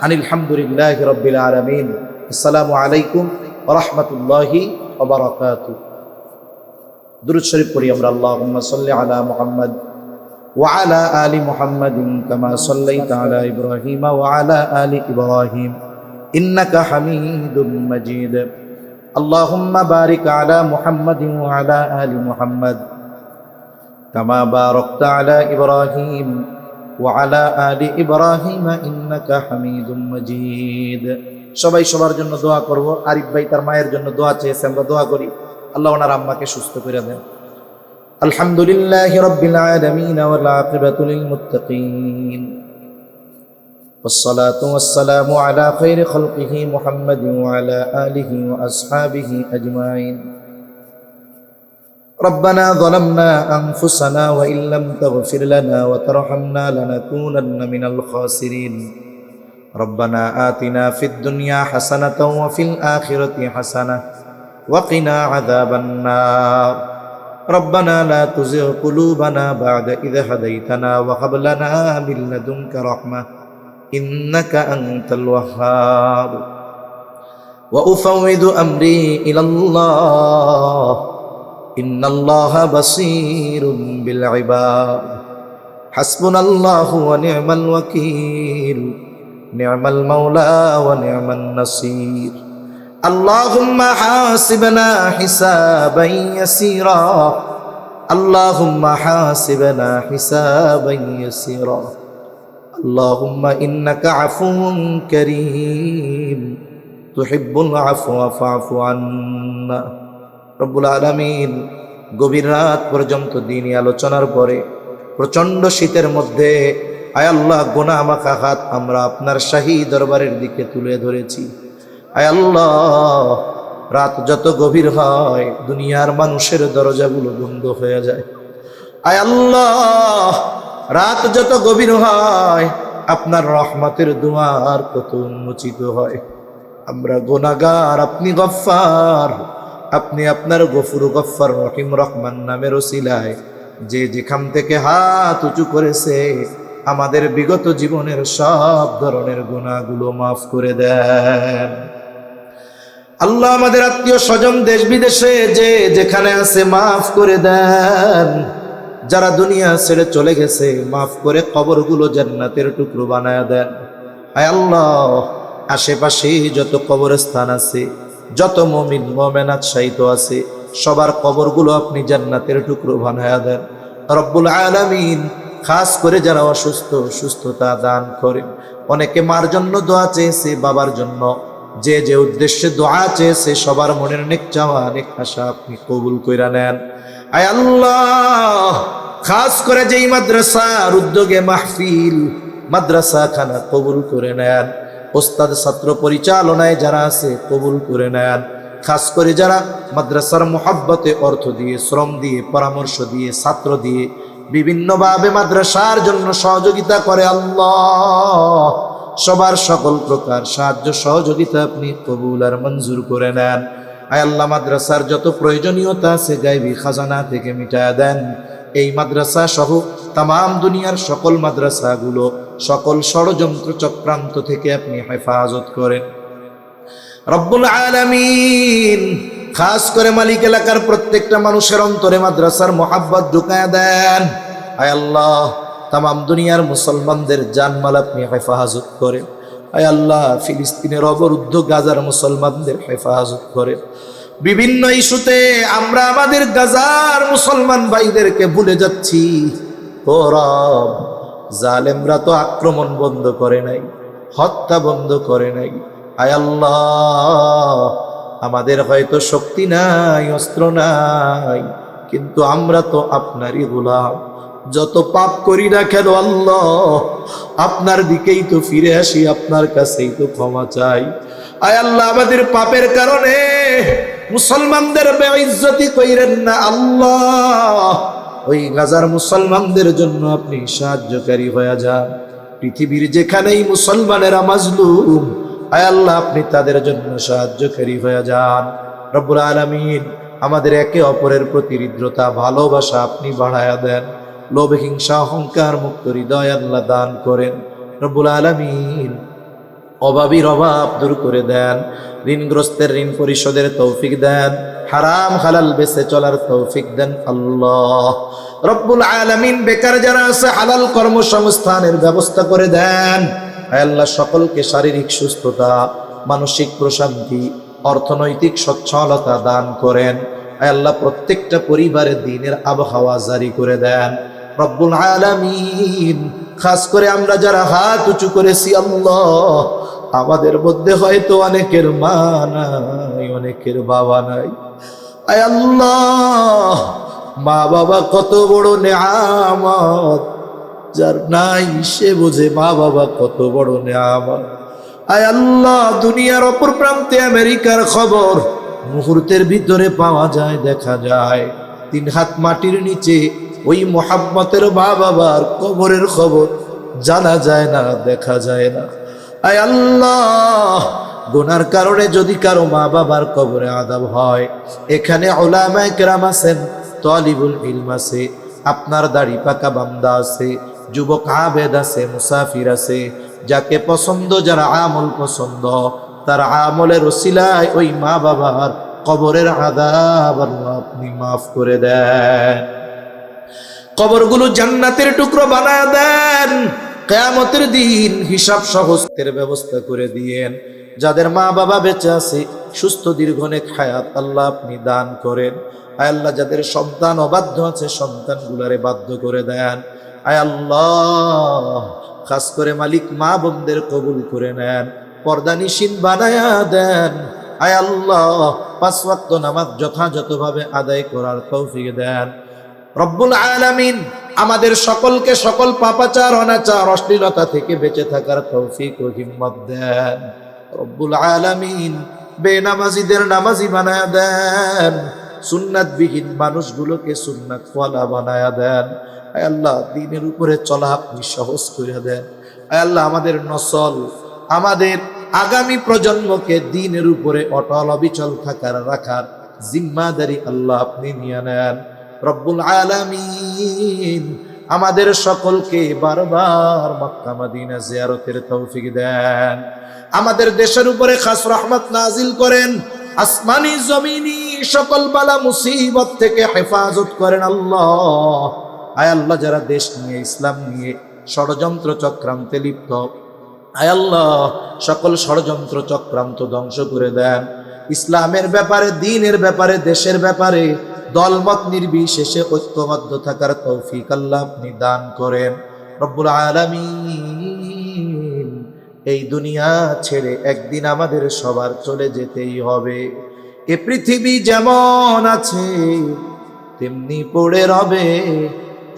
আনিল হামদুলিল্লাহি রাব্বিল আলামিন। আসসালামু আলাইকুম ওয়া রাহমাতুল্লাহি ওয়া বারাকাতুহু। দুরূদ শরীফ পড়ি আমরা। আল্লাহুম্মা সাল্লি আলা মুহাম্মাদ ওয়া আলা আলি মুহাম্মাদিন কামা সাল্লাইতা আলা ইব্রাহিম ওয়া আলা আলি ইব্রাহিম ইন্নাকা হামিদুম মাজিদ। আল্লাহুম্মা বারিক আলা মুহাম্মাদিন ওয়া আলা আলি মুহাম্মাদ কামা বারাকতা আলা ইব্রাহিম ওয়া আলা আলি ইব্রাহিম ইন্নাকা হামিদুম মাজিদ। সবাই সবার জন্য দোয়া করব। আরিফ ভাই তার মায়ের জন্য দোয়া চেয়েছে, আমরা দোয়া করি আল্লাহ ওনার আম্মাকে সুস্থ করে দেন। আলহামদুলিল্লাহি রাব্বিল আলামিন ওয়াল আকিবাতু লিল মুত্তাকিন والصلاة والسلام على خير خلقه محمد وعلى آله وأصحابه أجمعين. ربنا ظلمنا أنفسنا وإن لم تغفر لنا وترحمنا لنكونن من الخاسرين. ربنا آتنا في الدنيا حسنة وفي الآخرة حسنة وقنا عذاب النار. ربنا لا تزغ قلوبنا بعد إذ هديتنا وهب لنا من لدنك رحمة إنك أنت الوهاب. وأفوض أمري إلى الله إن الله بصير بالعباد. حسبنا الله ونعم الوكيل نعم المولى ونعم النصير. اللهم حاسبنا حسابا يسيرا اللهم حاسبنا حسابا يسيرا اللهم إنك عفو كريم تحب العفو فاعف عنا. রব্বুল আলামিন গভীর রাত পর্যন্ত দিনই আলোচনার পরে প্রচন্ড শীতের মধ্যে আয় আল্লাহ গুনাহ মাখা হাত আমরা আপনার শাহী দরবারের দিকে তুলে ধরেছি। আয় আল্লাহ, রাত যত গভীর হয় দুনিয়ার মানুষের দরজাগুলো বন্ধ হয়ে যায়। আয় আল্লাহ, রাত যত গভীর হয় আপনার রহমতের দুয়ার কত উন্মোচিত হয়। আমরা গুনাহগার, আপনি গফফার, আপনি আপনার গফুর গফফার রহিম রহমান নামের ওসিলায় যে যেখান থেকে হাত উঁচু করেছে আমাদের বিগত জীবনের সব ধরনের গুনাহগুলো মাফ করে দেন। আল্লাহ, আমাদের আত্মীয় স্বজন দেশ বিদেশে যে যেখানে আছে মাফ করে দেন। যারা দুনিয়া ছেড়ে চলে গেছে মাফ করে কবরগুলো জান্নাতের টুকরো বানায় দেন। আয় আল্লাহ, আশেপাশে যত কবরস্থান আছে, যত মুমিন মুমিনাত শাহিদ আছে, সবার কবরগুলো আপনি জান্নাতের টুকরো বানায় দেন রব্বুল আলামিন। খাস করে যারা অসুস্থ, সুস্থতা দান করেন। অনেকে মার জন্য দোয়া চেয়েছে, বাবার জন্য, যে যে উদ্দেশ্যে দোয়া চেয়েছে সবার মনের নেক চাওয়া নেক আশা আপনি কবুল কইরা নেন। আয় আল্লাহ, খাস করে যেই মাদ্রাসার উদ্যোগে মাহফিল, মাদ্রাসা খানা কবুল করে নেন। ওস্তাদ ছাত্র পরিচালনায় যারা আছে কবুল করে নেন। খাস করে যারা মাদ্রাসার মোহাব্বতে অর্থ দিয়ে, শ্রম দিয়ে, পরামর্শ দিয়ে, ছাত্র দিয়ে বিভিন্নভাবে মাদ্রাসার জন্য সহযোগিতা করে, আল্লাহ সবার সকল প্রকার সাহায্য সহযোগিতা আপনি কবুল আর মঞ্জুর করে নেন। আয় আল্লাহ, মাদ্রাসার যত প্রয়োজনীয়তা আছে গায়বী খাজানা থেকে মিটায়া দেন। এই মাদ্রাসা সহ তামাম দুনিয়ার সকল মাদ্রাসাগুলো সকল ষড়যন্ত্র চক্রান্ত থেকে আপনি হেফাজত করেন রব্বুল আলামিন। খাস করে মালিক এলাকার প্রত্যেকটা মানুষের অন্তরে মাদ্রাসার মোহাব্বত ঢুকায়া দেন। আয় আল্লাহ, তামাম দুনিয়ার মুসলমানদের জানমাল আপনি হেফাজত করেন। আয় আল্লাহ, ফিলিস্তিনের অবরুদ্ধ গাজার মুসলমানদের হেফাজত করেন। বিভিন্ন ইস্যুতে আমরা আমাদের গাজার মুসলমান ভাইদেরকে ভুলে যাচ্ছি। ও রব, জালেমরা তো আক্রমণ বন্ধ করে নাই, হত্যা বন্ধ করে নাই। আয় আল্লাহ, আমাদের হয়তো শক্তি নাই, অস্ত্র নাই, কিন্তু আমরা তো আপনারই গোলাম। যত পাপ করি না কেন আল্লাহ, আপনার দিকেই তো ফিরে আসি, আপনার কাছেই তো ক্ষমা চাই। আয় আল্লাহ, আমাদের পাপের কারণে মুসলমানদের বেইজ্জতি কইরেন না আল্লাহ। ওই গাজার মুসলমানদের জন্য আপনি সাহায্যকারী হয়ে যান। পৃথিবীর যেখানেই মুসলমানেরা মাজলুম, আয় আল্লাহ, আপনি তাদের জন্য সাহায্যকারী হয়ে যান রব্বুল আলামিন। আমাদের একে অপরের প্রতি হৃদ্রতা, ভালোবাসা আপনি বাড়ায়া দেন। লোভ, হিংসা, অহংকার মুক্ত হৃদয় আল্লাহ দান করেন রব্বুল আলামিন। অভাবীর অভাব দূর করে দেন, ঋণগ্রস্তের ঋণ পরিশোধের তৌফিক দেন, হারাম হালাল বেঁচে চলার তৌফিক দেন আল্লাহ রব্বুল আলামিন। বেকার যারা আছে হালাল কর্মসংস্থানের ব্যবস্থা করে দেন। আল্লাহ, সকলকে শারীরিক সুস্থতা, মানসিক প্রশান্তি, অর্থনৈতিক সচ্ছলতা দান করেন। আল্লাহ, প্রত্যেকটা পরিবারে দ্বীনের আবহাওয়া জারি করে দেন রব্বুল আলামিন। খাস করে আমরা যারা হাত উঁচু করেছি আল্লাহ, আমাদের মধ্যে হয়তো অনেকের মা নাই, অনেকের বাবা নাই। আয় আল্লাহ, মা বাবা কত বড় নেয়ামত, যার নাই সে বোঝে মা বাবা কত বড় নেয়ামত। আয় আল্লাহ, দুনিয়ার অপর প্রান্তে আমেরিকার খবর মুহূর্তের ভিতরে পাওয়া যায়, দেখা যায়। 3 হাত মাটির নিচে ওই মোহাম্মতের মা বাবার কবরের খবর জানা যায় না, দেখা যায় না। আয় আল্লাহ, গুনার কারণে যদি কারো মা বাবার কবরে আযাব হয়, এখানে উলামায়ে কেরাম আছেন, তালিবুল ইলম আছে, আপনার দাড়ি পাকা বান্দা আছে, যুবক আবেদ আছে, মুসাফির আছে, যাকে পছন্দ, যারা আমল পছন্দ, তার আমলের ওসিলায় ওই মা বাবার কবরের আযাব আল্লাহ আপনি মাফ করে দেন। কবরগুলো জান্নাতের টুকরো বানায় দেন। কিয়ামতের দিন হিসাব সহজের ব্যবস্থা করে দিয়েন। যাদের মা বাবা বেঁচে আছে, সুস্থ দীর্ঘনেক হায়াত আল্লাহ আপনি দান করেন। আয় আল্লাহ, যাদের সন্তান অবাধ্য আছে, সন্তানগুলারে বাধ্য করে দেন। আয় আল্লাহ, খাস করে মালিক মা বোনদের কবুল করে নেন, পর্দানিশীন বানায়া দেন। আয় আল্লাহ, 5 ওয়াক্ত নামাজ যথাযথভাবে আদায় করার তৌফিক দেন রব্বুল আলামিন। আমাদের সকলকে সকল পাপাচার, অনাচার, অশ্লীলতা থেকে বেঁচে থাকার তৌফিক ও হিম্মত দেন রব্বুল আলামিন। বেনামাজিদের নামাজি বানায়া দেন, সুন্নাতবিহীন মানুষগুলোকে সুন্নাতওয়ালা বানায়া দেন। আয় আল্লাহ, দ্বীনের উপরে চলা আপনি সহজ করে দেন। আয় আল্লাহ, আমাদের নসল, আমাদের আগামী প্রজন্মকে দ্বীনের উপরে অটল অবিচল থাকার, রাখার জিম্মাদারি আল্লাহ আপনি নিয়ে নেন রব্বুল আলামিন। আমাদের সকলকে বারবার মক্কা মদিনা জিয়ারতের তৌফিক দেন। আমাদের দেশের উপরে খাস রহমত নাজিল করেন, আসমানি জমিনি সকল বালা মুসিবত থেকে হেফাজত করেন আল্লাহ। আয় আল্লাহ, যারা দেশ নিয়ে, ইসলাম নিয়ে ষড়যন্ত্র চক্রান্তে লিপ্ত, আয় আল্লাহ, সকল ষড়যন্ত্র চক্রান্ত ধ্বংস করে দেন। ইসলামের ব্যাপারে, দ্বীনের ব্যাপারে, দেশের ব্যাপারে দলমত নির্বিশেষে ঐক্যবদ্ধ থাকার তৌফিক আল্লাহ আপনি দান করেন রব্বুল আলামিন। এই দুনিয়া ছেড়ে একদিন আমাদের সবার চলে যেতেই হবে। এ পৃথিবী যেমন আছে তেমনি পড়ে রবে,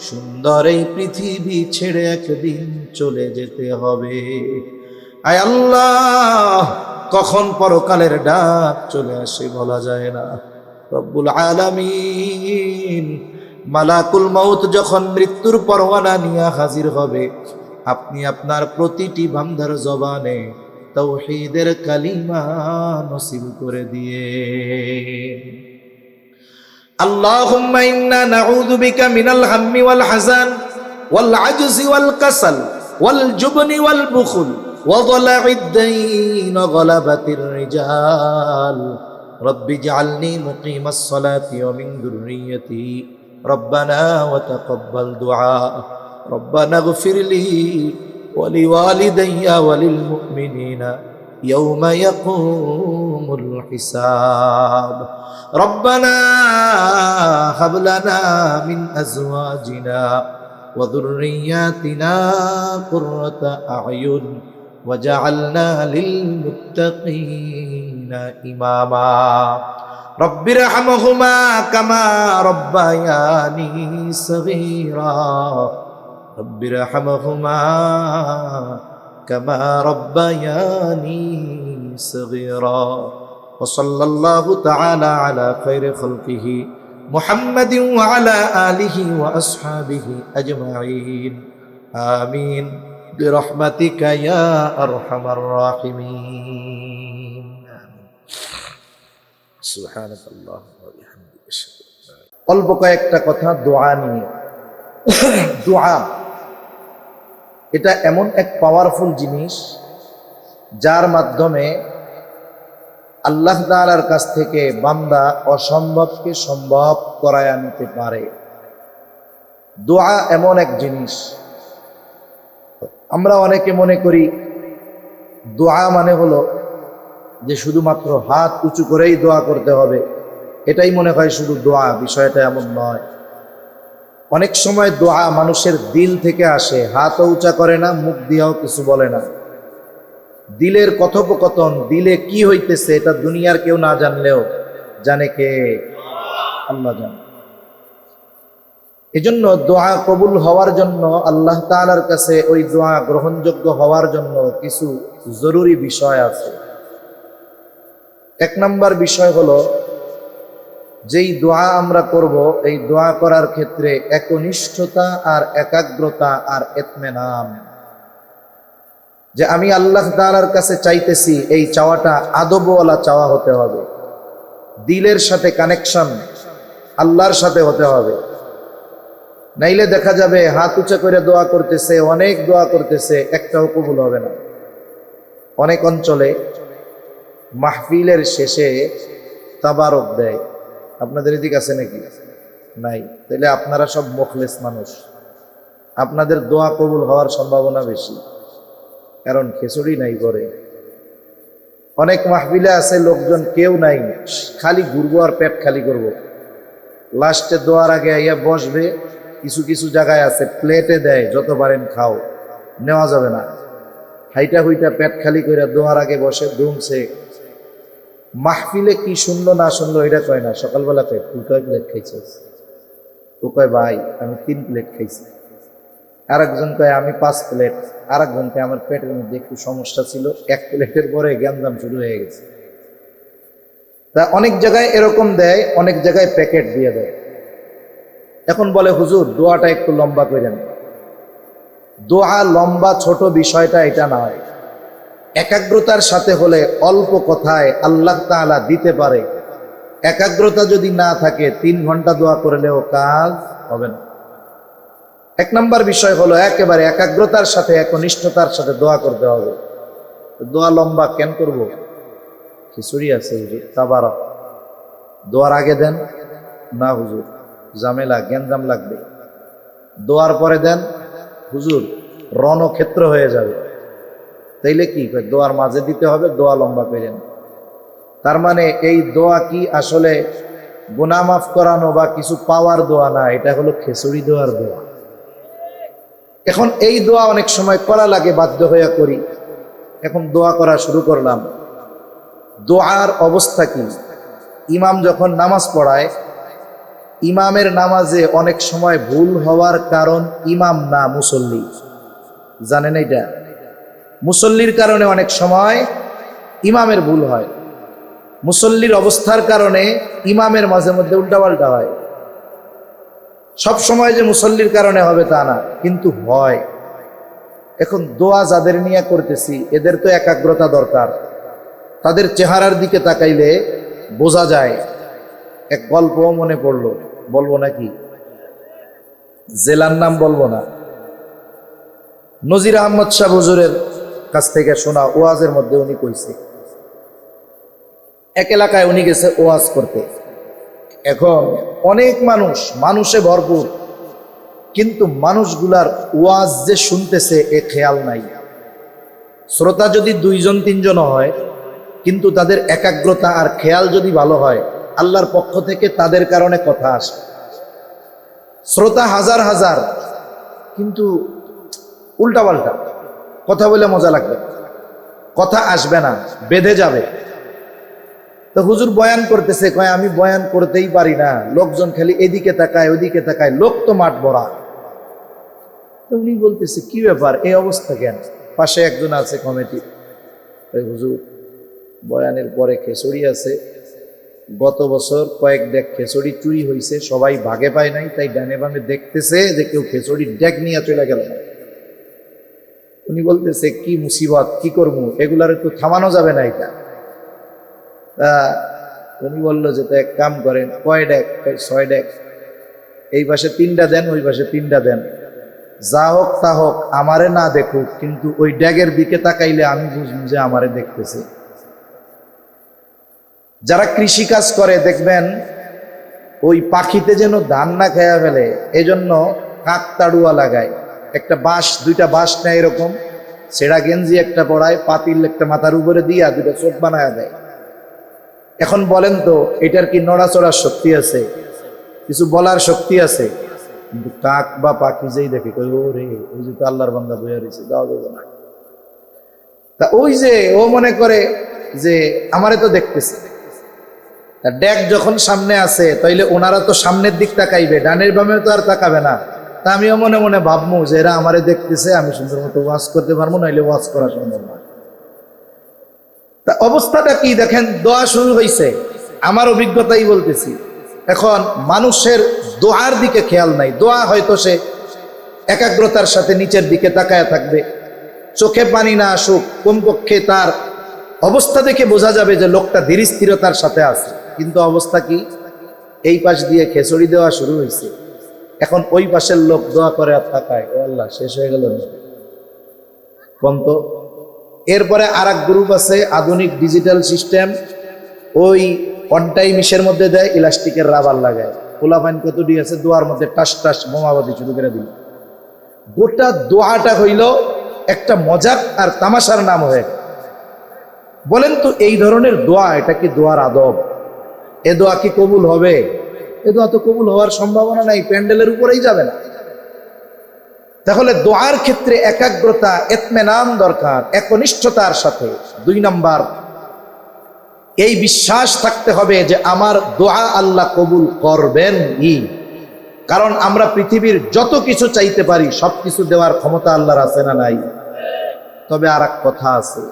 সুন্দর এই পৃথিবী ছেড়ে একদিন চলে যেতে হবে। আয় আল্লাহ, কখন পরকালের ডাক চলে আসে বলা যায় না। রব্বুল আলামিন, মালাকুল মউত যখন মৃত্যুর পরোয়ানা নিয়ে হাজির হবে, আপনি আপনার প্রতিটি বান্দার জবানে তাওহীদের কালিমা নসিব করে দিয়ে। আল্লাহুম্মা ইন্না নাউযু বিকা মিনাল হাম্মি ওয়াল হাযান ওয়াল আজজি ওয়াল কাসাল ওয়াল জুবনি ওয়াল বুখল ওয়া যালা'id দাইন ওয়া গলাবাতির রিজাল। রব্বি ইজআলনি মুকিমাস সালাতি ওয়া মিন যুররিয়্যতি রব্বানা ওয়া তাকাব্বাল দুআ। রব্বানা ইগফিরলি ওয়া লিওয়ালিদাইয়া ওয়া লিল মুমিনিনা ইয়াওমা ইয়াকুমুল হিসাব। রব্বানা হাব লানা মিন আজওয়াজিনা ওয়া যুররিয়্যাতিনা কুররাতা আ'য়ুন ওয়াজআলনা লিল মুত্তাকিনা ইমামা। রব্বিরহামহুমা কামা রব্বায়ানি সগীরা। রব্বিরহামহুমা কামা রব্বায়ানি সগীরা। ওয়া সাল্লাল্লাহু তাআলা আলা খায়রি খালকিহি মুহাম্মাদিন ওয়া আলা আলিহি ওয়া আসহাবিহি আজমাইন। আমিন বিরহমাতিকা ইয়া আরহামার রাহিমিন। সুবহানাল্লাহ ওয়া বিহামদিহি। অল্প কয়েকটা কথা দোয়া নিয়ে। দোয়া এটা এমন এক পাওয়ারফুল জিনিস যার মাধ্যমে আল্লাহ তাআলার কাছ থেকে বান্দা অসম্ভবকে সম্ভব করায় আনতে পারে। দোয়া এমন এক জিনিস, আমরা অনেকে মনে করি দোয়া মানে হলো যে শুধুমাত্র হাত উঁচু করেই দোয়া করতে হবে, এটাই মনে হয় শুধু দোয়া। বিষয়টা এমন নয়। অনেক সময় দোয়া মানুষের দিল থেকে আসে, হাতও উঁচা করে না, মুখ দিয়েও কিছু বলে না। দিলের কথোপকথন, দিলে কি হইতেছে এটা দুনিয়ার কেউ না জানলেও জানে কে? আল্লাহ জানে। এজন্য দোয়া কবুল হওয়ার জন্য, আল্লাহ তাআলার কাছে ওই দোয়া গ্রহণযোগ্য হওয়ার জন্য কিছু জরুরি বিষয় আছে। এক নম্বর বিষয় হলো, যেই দোয়া আমরা করব এই দোয়া করার ক্ষেত্রে একনিষ্ঠতা আর একাগ্রতা আর ইতমিনান, যে আমি আল্লাহ তাআলার কাছে চাইতেছি, এই চাওয়াটা আদবওয়ালা চাওয়া হতে হবে। দিলের সাথে কানেকশন আল্লাহর সাথে হতে হবে। নাইলে দেখা যাবে হাত উঁচা করে দোয়া করতেছে, অনেক দোয়া করতেছে, একটাও কবুল হবে না। অনেক অঞ্চলে মাহফিলের শেষে তাবারক দেয়। আপনাদের এদিক আছে নাকি? নাই। তাহলে আপনারা সব মুখলেস মানুষ, আপনাদের দোয়া কবুল হওয়ার সম্ভাবনা বেশি, কারণ খিচুড়ি নাই করে। অনেক মাহফিলে আছে লোকজন কেউ নাই, খালি ঘুরবো আর পেট খালি করব। লাস্টে দোয়ার আগে আইয়া বসবে। কিছু কিছু জায়গায় আছে প্লেটে দেয়, যত পারেন খাও, নেওয়া যাবে না। হাইটা হুইটা পেট খালি করে দোয়ার আগে বসে ধুমছে। মাহফিলে কি শুনলো না শুনলো এটা কয় না। সকালবেলা কয় তুই কয় প্লেট খাইছিস? ও কয় ভাই আমি 3 প্লেট খাইছি। আর একজন কয় আমি 5 প্লেট। আর একজন কয় আমার পেটের মধ্যে একটু সমস্যা ছিল, 1 প্লেটের পরে গ্যাঞ্জাম শুরু হয়ে গেছে। তা অনেক জায়গায় এরকম দেয়, অনেক জায়গায় প্যাকেট দিয়ে দেয়। এখন বলে হুজুর দোয়াটা একটু লম্বা করেন। দোয়া লম্বা ছোট বিষয়টা এটা নয়। একাগ্রতার সাথে হলে অল্প কথায় আল্লাহ তাআলা দিতে পারে। একাগ্রতা যদি না থাকে 3 ঘন্টা দোয়া করলেও কাজ হবে না। এক নম্বর বিষয় হলো একেবারে একাগ্রতার সাথে একনিষ্ঠতার সাথে দোয়া করতে হবে। দোয়া লম্বা কেন করব? খিচুড়ি আছে হুজুর, তাবারক দোয়ার আগে দেন না হুজুর, ঝামেলা গ্যাঞ্জাম লাগবে। দোয়ার পরে দেন হুজুর, রণক্ষেত্র হয়ে যাবে। তাইলে কি দোয়ার মাঝে দিতে হবে, দোয়া লম্বা করেন। তার মানে এই দোয়া কি আসলে গুনাহ মাফ করানো বা কিছু পাওয়ার দোয়া না, এটা হলো খিচুড়ি দোয়ার দোয়া। এখন এই দোয়া অনেক সময় করা লাগে, বাধ্য হইয়া করি। এখন দোয়া করা শুরু করলাম। দোয়ার অবস্থা কি? ইমাম যখন নামাজ পড়ায়, ইমামের নামাজে অনেক সময় ভুল হওয়ার কারণ ইমাম না, মুসল্লি। জানেন এটা? মুসল্লির কারণে অনেক সময় ইমামের ভুল হয়। মুসল্লির অবস্থার কারণে ইমামের মাঝে মধ্যে উল্টাপাল্টা হয়। সব সময় যে মুসল্লির কারণে হবে তা না, কিন্তু হয়। এখন দোয়া যাদের নিয়ে করতেছি এদের তো একাগ্রতা দরকার। তাদের চেহারার দিকে তাকাইলে বোঝা যায়। এক গল্প মনে পড়লো, বলবো নাকি? জেলার নাম বলবো না। নজির আহমদ শাহ হুজুরের কাছ থেকে শোনা ওয়াজের মধ্যে উনি কইছে, এক এলাকায় উনি গেছে ওয়াজ করতে। এখন অনেক মানুষে ভরপুর, কিন্তু মানুষগুলার ওয়াজ যে শুনতেছে এ খেয়াল নাই। শ্রোতা যদি 2-3 হয়, কিন্তু তাদের একাগ্রতা আর খেয়াল যদি ভালো হয়, আল্লাহর পক্ষ থেকে তাদের কারণে কথা আসে। শ্রোতা হাজার হাজার, কিন্তু উল্টাপাল্টা কথা বলে মজা লাগবে, কথা আসবে না, বেঁধে যাবে। তো হুজুর বয়ান করতেছে, কয় আমি বয়ান করতেই পারি না, লোকজন খালি এদিকে তাকায় ওদিকে তাকায়, লোক তো মাঠ ভরা। তো উনি বলতেছে কি ব্যাপার, এই অবস্থা কেন? পাশে একজন আছে কমিটি, হুজুর বয়ানের পরে খেচড়ি আছে, গত বছর কয়েক ডেক খেচড়ি চুরি হয়েছে, সবাই ভাগে পায় নাই, তাই ডানে বামে দেখতেছে যে কেউ খেচড়ির ডেক নিয়ে চলে গেল না। উনি বলতেছে কি মুসিবত, কি করবো, এগুলার একটু থামানো যাবে না এটা? তা উনি বললো যে, তো এক কাম করেন, কয় ডেক? 6 ডেক। এই পাশে 3টা দেন, ওই পাশে 3টা দেন। যা হোক তা হোক, আমারে না দেখুক, কিন্তু ওই ড্যাগের দিকে তাকাইলে আমি বুঝবো যে আমারে দেখতেছে। যারা কৃষি কাজ করে দেখবেন, ওই পাখিতে যেন ধান না খেয়া ফেলে, এজন্য কাক তাড়ুয়া লাগায়। একটা বাঁশ, 2টা বাঁশ নেয় এরকম, ছেঁড়া গেঞ্জি একটা পড়ায়, পাতিল একটা মাথার উপরে দিয়া 2টা চোখ বানায় দেয়। এখন বলেন তো, এটার কি নড়াচড়ার শক্তি আছে? কিছু বলার শক্তি আছে? কিন্তু কাক বা পাখি যেই দেখে, কই ও রে, ওই যে তো আল্লাহর বান্দা বইয়া রয়েছে, দাও দেবো না। তা ওই যে ও মনে করে যে আমারে তো দেখতেছে। ড্যাগ যখন সামনে আছে, তাইলে ওনারা তো সামনের দিক তাকাইবে, ডানের বামেও তো আর তাকাবে না। তা আমিও মনে মনে ভাববো যে এরা আমারে দেখতেছে, আমি সুন্দর মতো ওয়াজ করতে পারবো, নাইলে ওয়াজ করা সম্ভব না। তা অবস্থাটা কি দেখেন, দোয়া শুরু হয়েছে, আমার অভিজ্ঞতাই বলতেছি। এখন মানুষের দোয়ার দিকে খেয়াল নাই। দোয়া হয়তো সে একাগ্রতার সাথে নিচের দিকে তাকায়া থাকবে, চোখে পানি না আসুক, কমপক্ষে তার অবস্থা দেখে বোঝা যাবে যে লোকটা ধীর স্থিরতার সাথে আছে। কিন্তু অবস্থা কি, এই পাশ দিয়ে খেচড়ি দেওয়া শুরু হয়েছে। এখন ওই পাশের লোক দোয়া করে আর তাকায়, ও আল্লাহ শেষ হয়ে গেল কন্ত। এরপরে আর এক গ্রুপ আছে, আধুনিক ডিজিটাল সিস্টেম, ওই অনটাই মিশের মধ্যে দেয়, ইলাস্টিকের রাবার লাগায়। পোলাপাইন কতটি আছে, দোয়ার মধ্যে টাস টাস বোমাবাদি শুরু করে দিল। গোটা দোয়াটা হইল একটা মজাক আর তামাশার নাম হয়ে। বলেন তো, এই ধরনের দোয়া, এটা কি দোয়ার আদব? এ দোয়া কি কবুল হবে? এ দোয়া তো কবুল হওয়ার সম্ভাবনা নাই, প্যান্ডেলের উপরেই যাবে না। তাহলে দোয়ার ক্ষেত্রে একাগ্রতা, ইতমিনান দরকার, একনিষ্ঠতার সাথে। 2 নাম্বার, এই বিশ্বাস থাকতে হবে যে আমার দোয়া আল্লাহ কবুল করবেন। কারণ আমরা পৃথিবীর যত কিছু চাইতে পারি, সবকিছু দেওয়ার ক্ষমতা আল্লাহর আছে না নাই? তবে আর এক কথা আছে,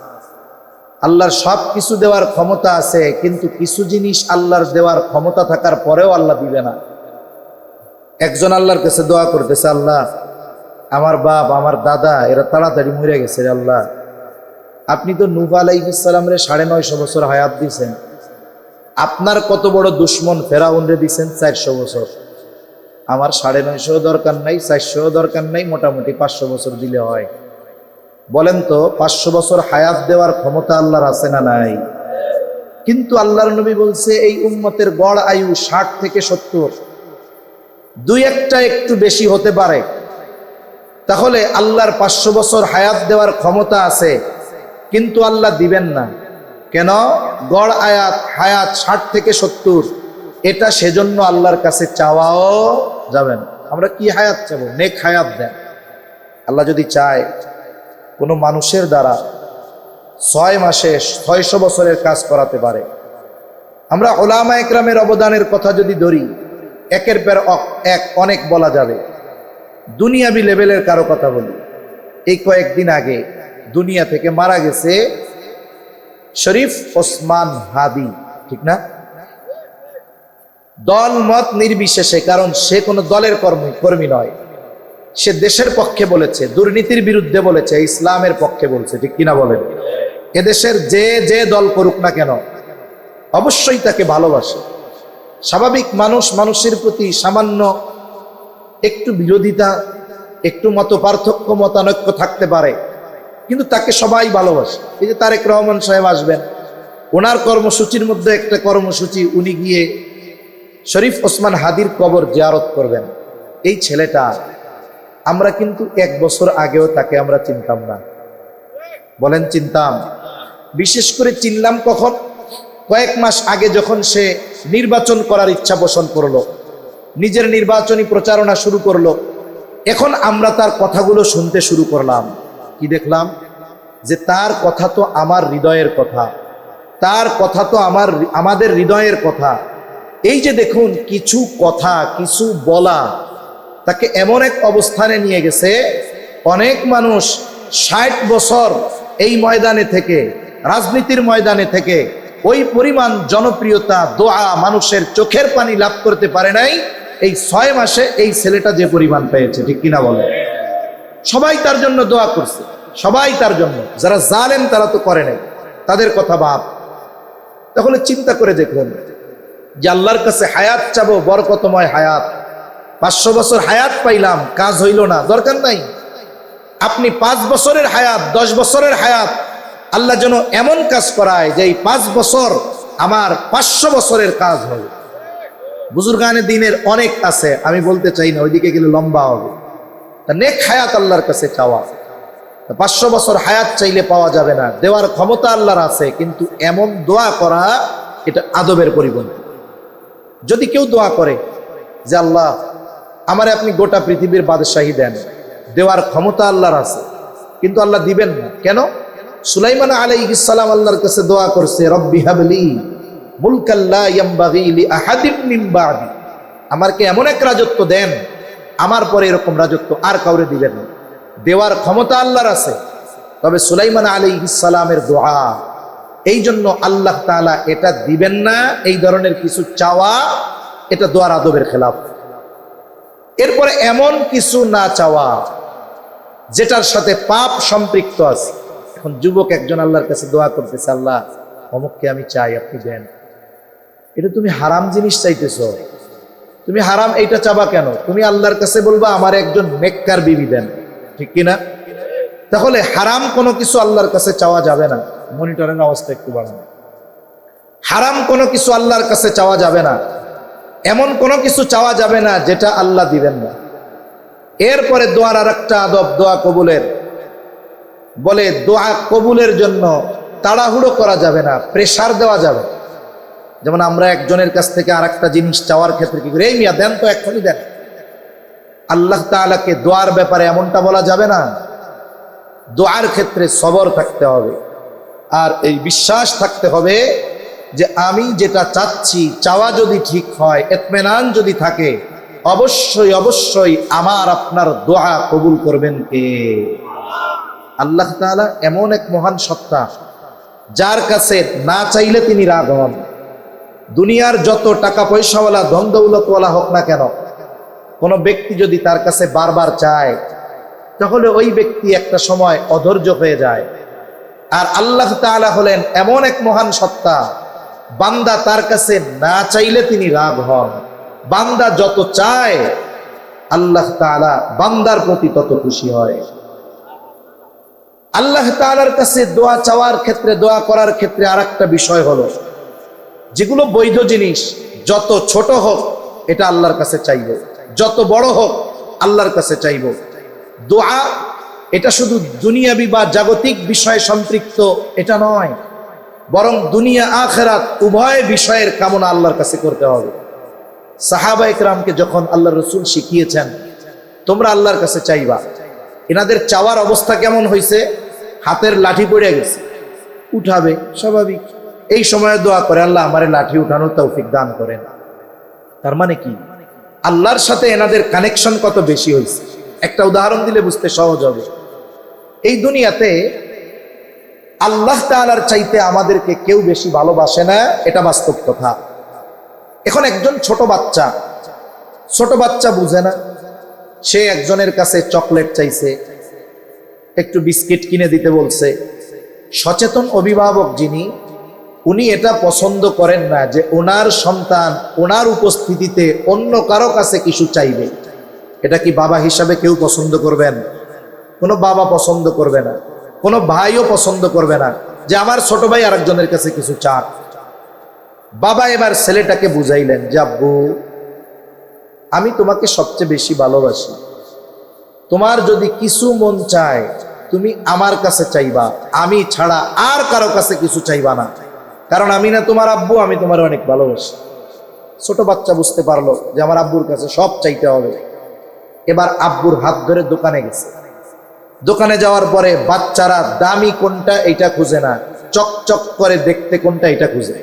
আল্লাহর সব কিছু দেওয়ার ক্ষমতা আছে, কিন্তু কিছু জিনিস আল্লাহর দেওয়ার ক্ষমতা থাকার পরেও আল্লাহ দিবে না। একজন আল্লাহর কাছে দোয়া করতেছে, আল্লাহ আমার বাপ, আমার দাদা, এরা তাড়াতাড়ি মরে গেছে রে আল্লাহ। আপনি তো নূহ আলাইহিস সালামরে 950 বছর হায়াত দিয়েছেন, আপনার কত বড় দুশ্মন ফেরাউন রে দিয়েছেন 400 বছর। আমার 950 দরকার নাই, 400 দরকার নাই, মোটামুটি 500 বছর দিলে হয়। বলেন তো, 500 বছর হায়াত দেওয়ার ক্ষমতা আল্লাহর আছে না নাই? কিন্তু আল্লাহর নবী বলছে এই উম্মতের গড় আয়ু 60 থেকে 70, 2-1টা একটু বেশি হতে পারে। তাহলে আল্লাহর 500 বছর হায়াত দেওয়ার ক্ষমতা আছে, কিন্তু আল্লাহ দিবেন না কেন? গড় হায়াত 60 থেকে 70, এটা সেজন্য আল্লাহর কাছে চাওয়াও যাবে না। আমরা কি হায়াত চাবো? নেক হায়াত দেন। আল্লাহ যদি চায় কোনো মানুষের দ্বারা 6 মাসে 600 বছরের কাজ করাতে পারে। আমরা উলামা একরামের অবদানের কথা যদি ধরি, একের পর এক অনেক বলা যাবে। দুনিয়াবি লেভেলের কারো কথা বলি, এই কয়েকদিন আগে দুনিয়া থেকে মারা গেছে শরীফ ওসমান হাদি, ঠিক না? দল মত নির্বিশেষে, কারণ সে কোনো দলের কর্মী নয়, সে দেশের পক্ষে বলেছে, দুর্নীতির বিরুদ্ধে বলেছে, ইসলামের পক্ষে বলছে, ঠিক কিনা বলেন? এদেশের যে দল করুক না কেন অবশ্যই তাকে ভালোবাসে। স্বাভাবিক মানুষের প্রতি সামান্য একটু বিরোধিতা, একটু মত পার্থক্য, মতানৈক্য থাকতে পারে, কিন্তু তাকে সবাই ভালোবাসে। এই যে তারেক রহমান সাহেব আসবেন, ওনার কর্মসূচির মধ্যে একটা কর্মসূচি, উনি গিয়ে শরীফ ওসমান হাদির কবর জিয়ারত করবেন। এই ছেলেটা, আমরা কিন্তু 1 বছর আগেও তাকে আমরা চিনতাম না। বলেন চিনতাম? বিশেষ করে চিনলাম কখন? কয়েক মাস আগে যখন সে নির্বাচন করার ইচ্ছা পোষণ করলো, নিজের নির্বাচনী প্রচারণা শুরু করলো। এখন আমরা তার কথাগুলো শুনতে শুরু করলাম, কি দেখলাম? যে তার কথা তো আমার হৃদয়ের কথা, তার কথা তো আমাদের হৃদয়ের কথা। এই যে দেখুন, কিছু কথা, কিছু বলা তাকে এমন এক অবস্থানে নিয়ে গেছে, অনেক মানুষ 60 বছর এই ময়দানে থেকে, রাজনীতির ময়দানে থেকে ওই পরিমাণ জনপ্রিয়তা, দোয়া, মানুষের চোখের পানি লাভ করতে পারে নাই এই 6 মাসে এই ছেলেটা যে পরিমাণ পেয়েছে, ঠিক কিনা বলে? সবাই তার জন্য দোয়া করছে, সবাই তার জন্য। যারা জালেম তারা তো করে নাই, তাদের কথা ভাব। তাহলে চিন্তা করে দেখুন যে আল্লাহর কাছে হায়াত চাবো, বরকতময় হায়াত। 500 বছর হায়াত পাইলাম, কাজ হইল না, দরকার নাই। আপনি 5 বছরের হায়াত, 10 বছরের হায়াত, আল্লাহ যেন এমন কাজ করায় যে এই 5 বছর আমার 500 বছরের কাজ হবে। বুজুর্গানে দিনের অনেক আছে, আমি বলতে চাই না, ওইদিকে গেলে লম্বা হবে। তা নেক হায়াত আল্লাহর কাছে চাওয়া। 500 বছর হায়াত চাইলে পাওয়া যাবে না, দেওয়ার ক্ষমতা আল্লাহর আছে, কিন্তু এমন দোয়া করা, এটা আদবের পরিপন্থী। যদি কেউ দোয়া করে যে আল্লাহ আমারে আপনি গোটা পৃথিবীর বাদশাহী দেন, দেওয়ার ক্ষমতা আল্লাহর আছে, কিন্তু আল্লাহ দিবেন না কেন? সুলাইমান আলাইহিস সালাম আল্লাহর কাছে দোয়া করছে, রব্বি হাবলি মুলকান লা ইয়ামবাগি লি আহাদিন মিন বাদি, আমাকে এমন এক রাজত্ব দেন, আমার পরে এরকম রাজত্ব আর কাউরে দিবেন না। দেওয়ার ক্ষমতা আল্লাহর আছে, তবে সুলাইমান আলাইহিস সালামের দোয়া, এই জন্য আল্লাহ তাআলা এটা দিবেন না, এই ধরনের কিছু চাওয়া, এটা দোয়ার আদবের খেলাফ। এরপরে এমন কিছু না চাওয়া যেটার সাথে পাপ সম্পৃক্ত আছে। এখন যুবক একজন আল্লাহর কাছে দোয়া করতেছে, আল্লাহ অমুককে আমি চাই, আপনি দেন। এটা তুমি হারাম জিনিস চাইতেছ, তুমি হারাম এইটা চাবা কেন? তুমি আল্লাহর কাছে বলবা আমার একজন নেককার বিবি দেন, ঠিক কিনা? তাহলে হারাম কোনো কিছু আল্লাহর কাছে চাওয়া যাবে না। মনিটরের অবস্থা একটু বাড়ানো। হারাম কোনো কিছু আল্লাহর কাছে চাওয়া যাবে না, এমন কোনো কিছু চাওয়া যাবে না যেটা আল্লাহ দিবেন না। এরপরে দোয়ার আর একটা আদব দোয়া কবুলের, বলে দোয়া কবুলের জন্য তাড়াহুড়ো করা যাবে না, প্রেসার দেওয়া যাবে। যেমন আমরা একজনের কাছ থেকে আর একটা জিনিস চাওয়ার ক্ষেত্রে কি করি, এই মিয়া দেন তো, এক্ষুনি দেন। আল্লাহ তাআলাকে দোয়ার ব্যাপারে এমনটা বলা যাবে না। দোয়ার ক্ষেত্রে সবর থাকতে হবে, আর এই বিশ্বাস থাকতে হবে যে আমি যেটা চাচ্ছি, চাওয়া যদি ঠিক হয়, ইতমিনান যদি থাকে, অবশ্যই অবশ্যই আমার আপনার দোয়া কবুল করবেন কে? আল্লাহ তাআলা এমন এক মহান সত্তা, যার কাছে না চাইলে তিনি রাগ হন। দুনিয়ার যত টাকা পয়সাওয়ালা, ধন দৌলতওয়ালা হোক না কেন, কোনো ব্যক্তি যদি তার কাছে বারবার চায়, তাহলে ওই ব্যক্তি একটা সময় অধৈর্য হয়ে যায়। আর আল্লাহ তাআলা হলেন এমন এক মহান সত্তা, বান্দা তার কাছে না চাইলে তিনি রাগ হন। বান্দা যত চায়, আল্লাহ তাআলা বান্দার প্রতি তত খুশি হয়। আল্লাহ তাআলার কাছে দোয়া চাওয়ার ক্ষেত্রে, দোয়া করার ক্ষেত্রে আর একটা বিষয় হলো, যেগুলো বৈধ জিনিস, যত ছোট হোক এটা আল্লাহর কাছে চাইব, যত বড় হোক আল্লাহর কাছে চাইব। দোয়া এটা শুধু দুনিয়াবি বা জাগতিক বিষয়ে সম্পৃক্ত এটা নয়, বরং দুনিয়া আখিরাত উভয় বিষয়ের কামনা আল্লাহর কাছে করতে হবে। সাহাবা ইকরামকে যখন আল্লাহ রসুল শিখিয়েছেন তোমরা আল্লাহর কাছে চাইবা, এনাদের চাওয়ার অবস্থা কেমন হয়েছে? হাতের লাঠি পড়ে গেছে, উঠাবে, স্বাভাবিক। এই সময় দোয়া করে, আল্লাহ আমারে লাঠি উঠানোর তৌফিক দান করেন। তার মানে কি, আল্লাহর সাথে এনাদের কানেকশন কত বেশি হয়েছে। একটা উদাহরণ দিলে বুঝতে সহজ হবে। এই দুনিয়াতে আল্লাহ তাআলার চাইতে আমাদেরকে কেউ বেশি ভালোবাসে না, এটা বাস্তব কথা। এখন একজন ছোট বাচ্চা বুঝে না, সে একজনের কাছে চকলেট চাইছে, একটু বিস্কিট কিনে দিতে বলছে। সচেতন অভিভাবক যিনি, উনি এটা পছন্দ করেন না যে ওনার সন্তান ওনার উপস্থিতিতে অন্য কারো কাছে কিছু চাইবে। এটা কি বাবা হিসাবে কেউ পছন্দ করবেন? কোনো বাবা পছন্দ করবে না, কোনো ভাইও পছন্দ করবে না যে আমার ছোট ভাই আরেকজনের কাছে কিছু চাক। বাবা এবার ছেলেটাকে বুঝাইলেন যে আব্বু, আমি তোমাকে সবচেয়ে বেশি ভালোবাসি, তোমার যদি কিছু মন চায় তুমি আমার কাছে চাইবা, আমি ছাড়া আর কারো কাছে কিছু চাইবা না, কারণ আমি না তোমার আব্বু, আমি তোমার অনেক ভালোবাসি। ছোট বাচ্চা বুঝতে পারলো যে আমার আব্বুর কাছে সব চাইতে হবে। এবার আব্বুর হাত ধরে দোকানে গেছে। দোকানে যাওয়ার পরে বাচ্চারা দামি কোনটা এটা খুঁজে না, চকচক করে দেখতে কোনটা এটা খুঁজে।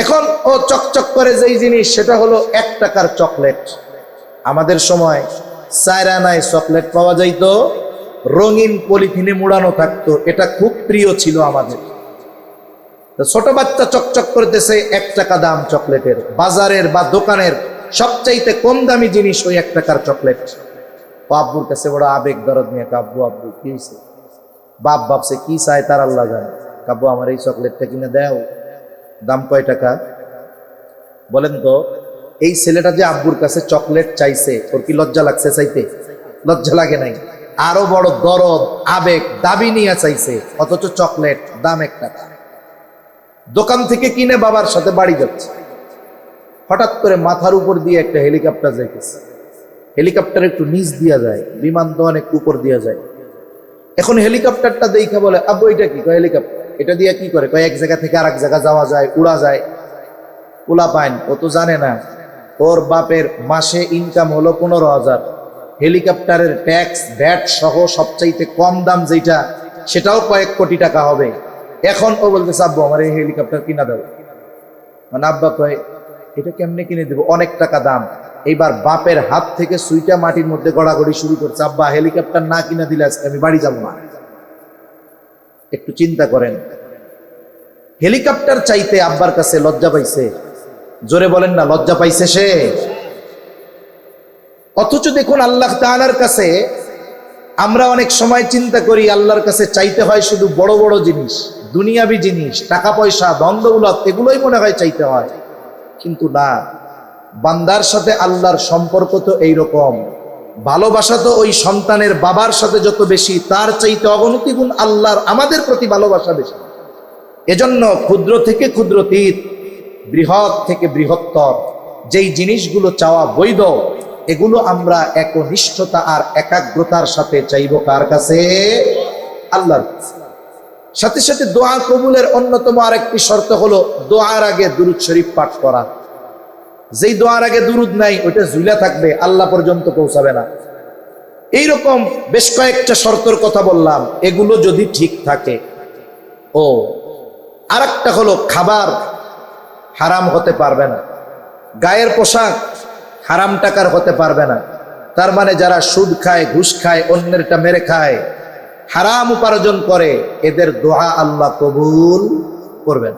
এখন ও চকচক করে যেই জিনিস, সেটা হলো 1 টাকার চকলেট। আমাদের সময় 4 আনায় চকলেট পাওয়া যাইতো, রঙিন পলিথিনে মুড়ানো থাকতো, এটা খুব প্রিয় ছিল আমাদের। ছোট বাচ্চা চকচক করতেছে, 1 টাকা দাম চকলেটের। বাজারের বা দোকানের সবচাইতে কম দামি জিনিস ওই 1 টাকার চকলেট। আব্বুর কাছে বড় আবেগ দরদ নিয়ে, আব্বু আব্বু কি হয়েছে? বাপ ভাবছে কি চায় তার আল্লাহ জানে। আব্বু আমার এই চকলেটটা কিনে দাও, দাম কয় টাকা বলেন তো? এই ছেলেটা যে আব্বুর কাছে চকলেট চাইছে, ওর কি লজ্জা লাগছে চাইতে? লজ্জা লাগে নাই, আরো বড় দরদ আবেগ দাবি নিয়ে চাইছে, অথচ চকলেট দাম 1 টাকা। দোকান থেকে কিনে বাবার সাথে বাড়ি যাচ্ছে, হঠাৎ করে মাথার উপর দিয়ে একটা হেলিকপ্টার যাইতেছে। হেলিকপ্টার একটু নিচ দিয়া যায়, বিমান তো অনেক উপর দিয়া যায়। এখন হেলিকপ্টারটা দেখে বলে, আব্বু এটা কি? কয় হেলিকপ্টার। এটা দিয়ে কি করে? কয় এক জায়গা থেকে আরেক জায়গা যাওয়া যায়, উড়া যায়। উলা পাইন, ও তো জানে না ওর বাপের মাসে ইনকাম হলো 15,000, হেলিকপ্টারের ট্যাক্স ভ্যাট সহ সবচাইতে কম দাম যেটা, সেটাও কয়েক কোটি টাকা হবে। এখন ও বলতেছে, আব্বু আমার এই হেলিকপ্টার কিনা দাও। মানে আব্বা কয়, এটা কেমনে কিনে দেবো, অনেক টাকা দাম। এইবার বাপের হাত থেকে সুইটা মাটির মধ্যে গড়াগড়ি শুরু করছে, আব্বা হেলিকপ্টার না কিনা দিলে আজকে আমি বাড়ি যাবো না। একটু চিন্তা করেন, হেলিকপ্টার চাইতে আব্বার কাছে লজ্জা পাইছে। জোরে বলেন না, লজ্জা পাইছে সে। অথচ দেখুন আল্লাহ তাআলার কাছে আমরা অনেক সময় চিন্তা করি আল্লাহর কাছে চাইতে হয় শুধু বড় বড় জিনিস, দুনিয়াবি জিনিস, টাকা পয়সা, ধন দৌলত, এগুলোই মনে হয় চাইতে হয়। কিন্তু না, বান্দার সাথে আল্লাহর সম্পর্ক তো এইরকম। ভালোবাসা তো ওই সন্তানের বাবার সাথে যত বেশি, তার চাইতে অগণিত গুণ আল্লাহর আমাদের প্রতি ভালোবাসা বেশি। এজন্য ক্ষুদ্র থেকে ক্ষুদ্রতীত, বৃহৎ থেকে বৃহত্তর যেই জিনিসগুলো চাওয়া বৈধ, এগুলো আমরা একনিষ্ঠতা আর একাগ্রতার সাথে চাইব কার কাছে? আল্লাহর কাছে। সাথে সাথে দোয়া কবুলের অন্যতম আরেকটি শর্ত হলো দোয়ার আগে দুরূদ শরীফ পাঠ করা। যেই দোয়ার আগে দুরূদ নাই, ওইটা ঝুলা থাকবে, আল্লাহ পর্যন্ত পৌঁছাবে না। এইরকম বেশ কয়েকটা শর্তের কথা বললাম, এগুলো যদি ঠিক থাকে। ও আরেকটা হলো খাবার হারাম হতে পারবে না, গায়ের পোশাক হারাম টাকার হতে পারবে না। তার মানে যারা সুদ খায়, ঘুষ খায়, অন্যেরটা মেরে খায়, হারাম উপার্জন করে, এদের দোয়া আল্লাহ কবুল করবেন।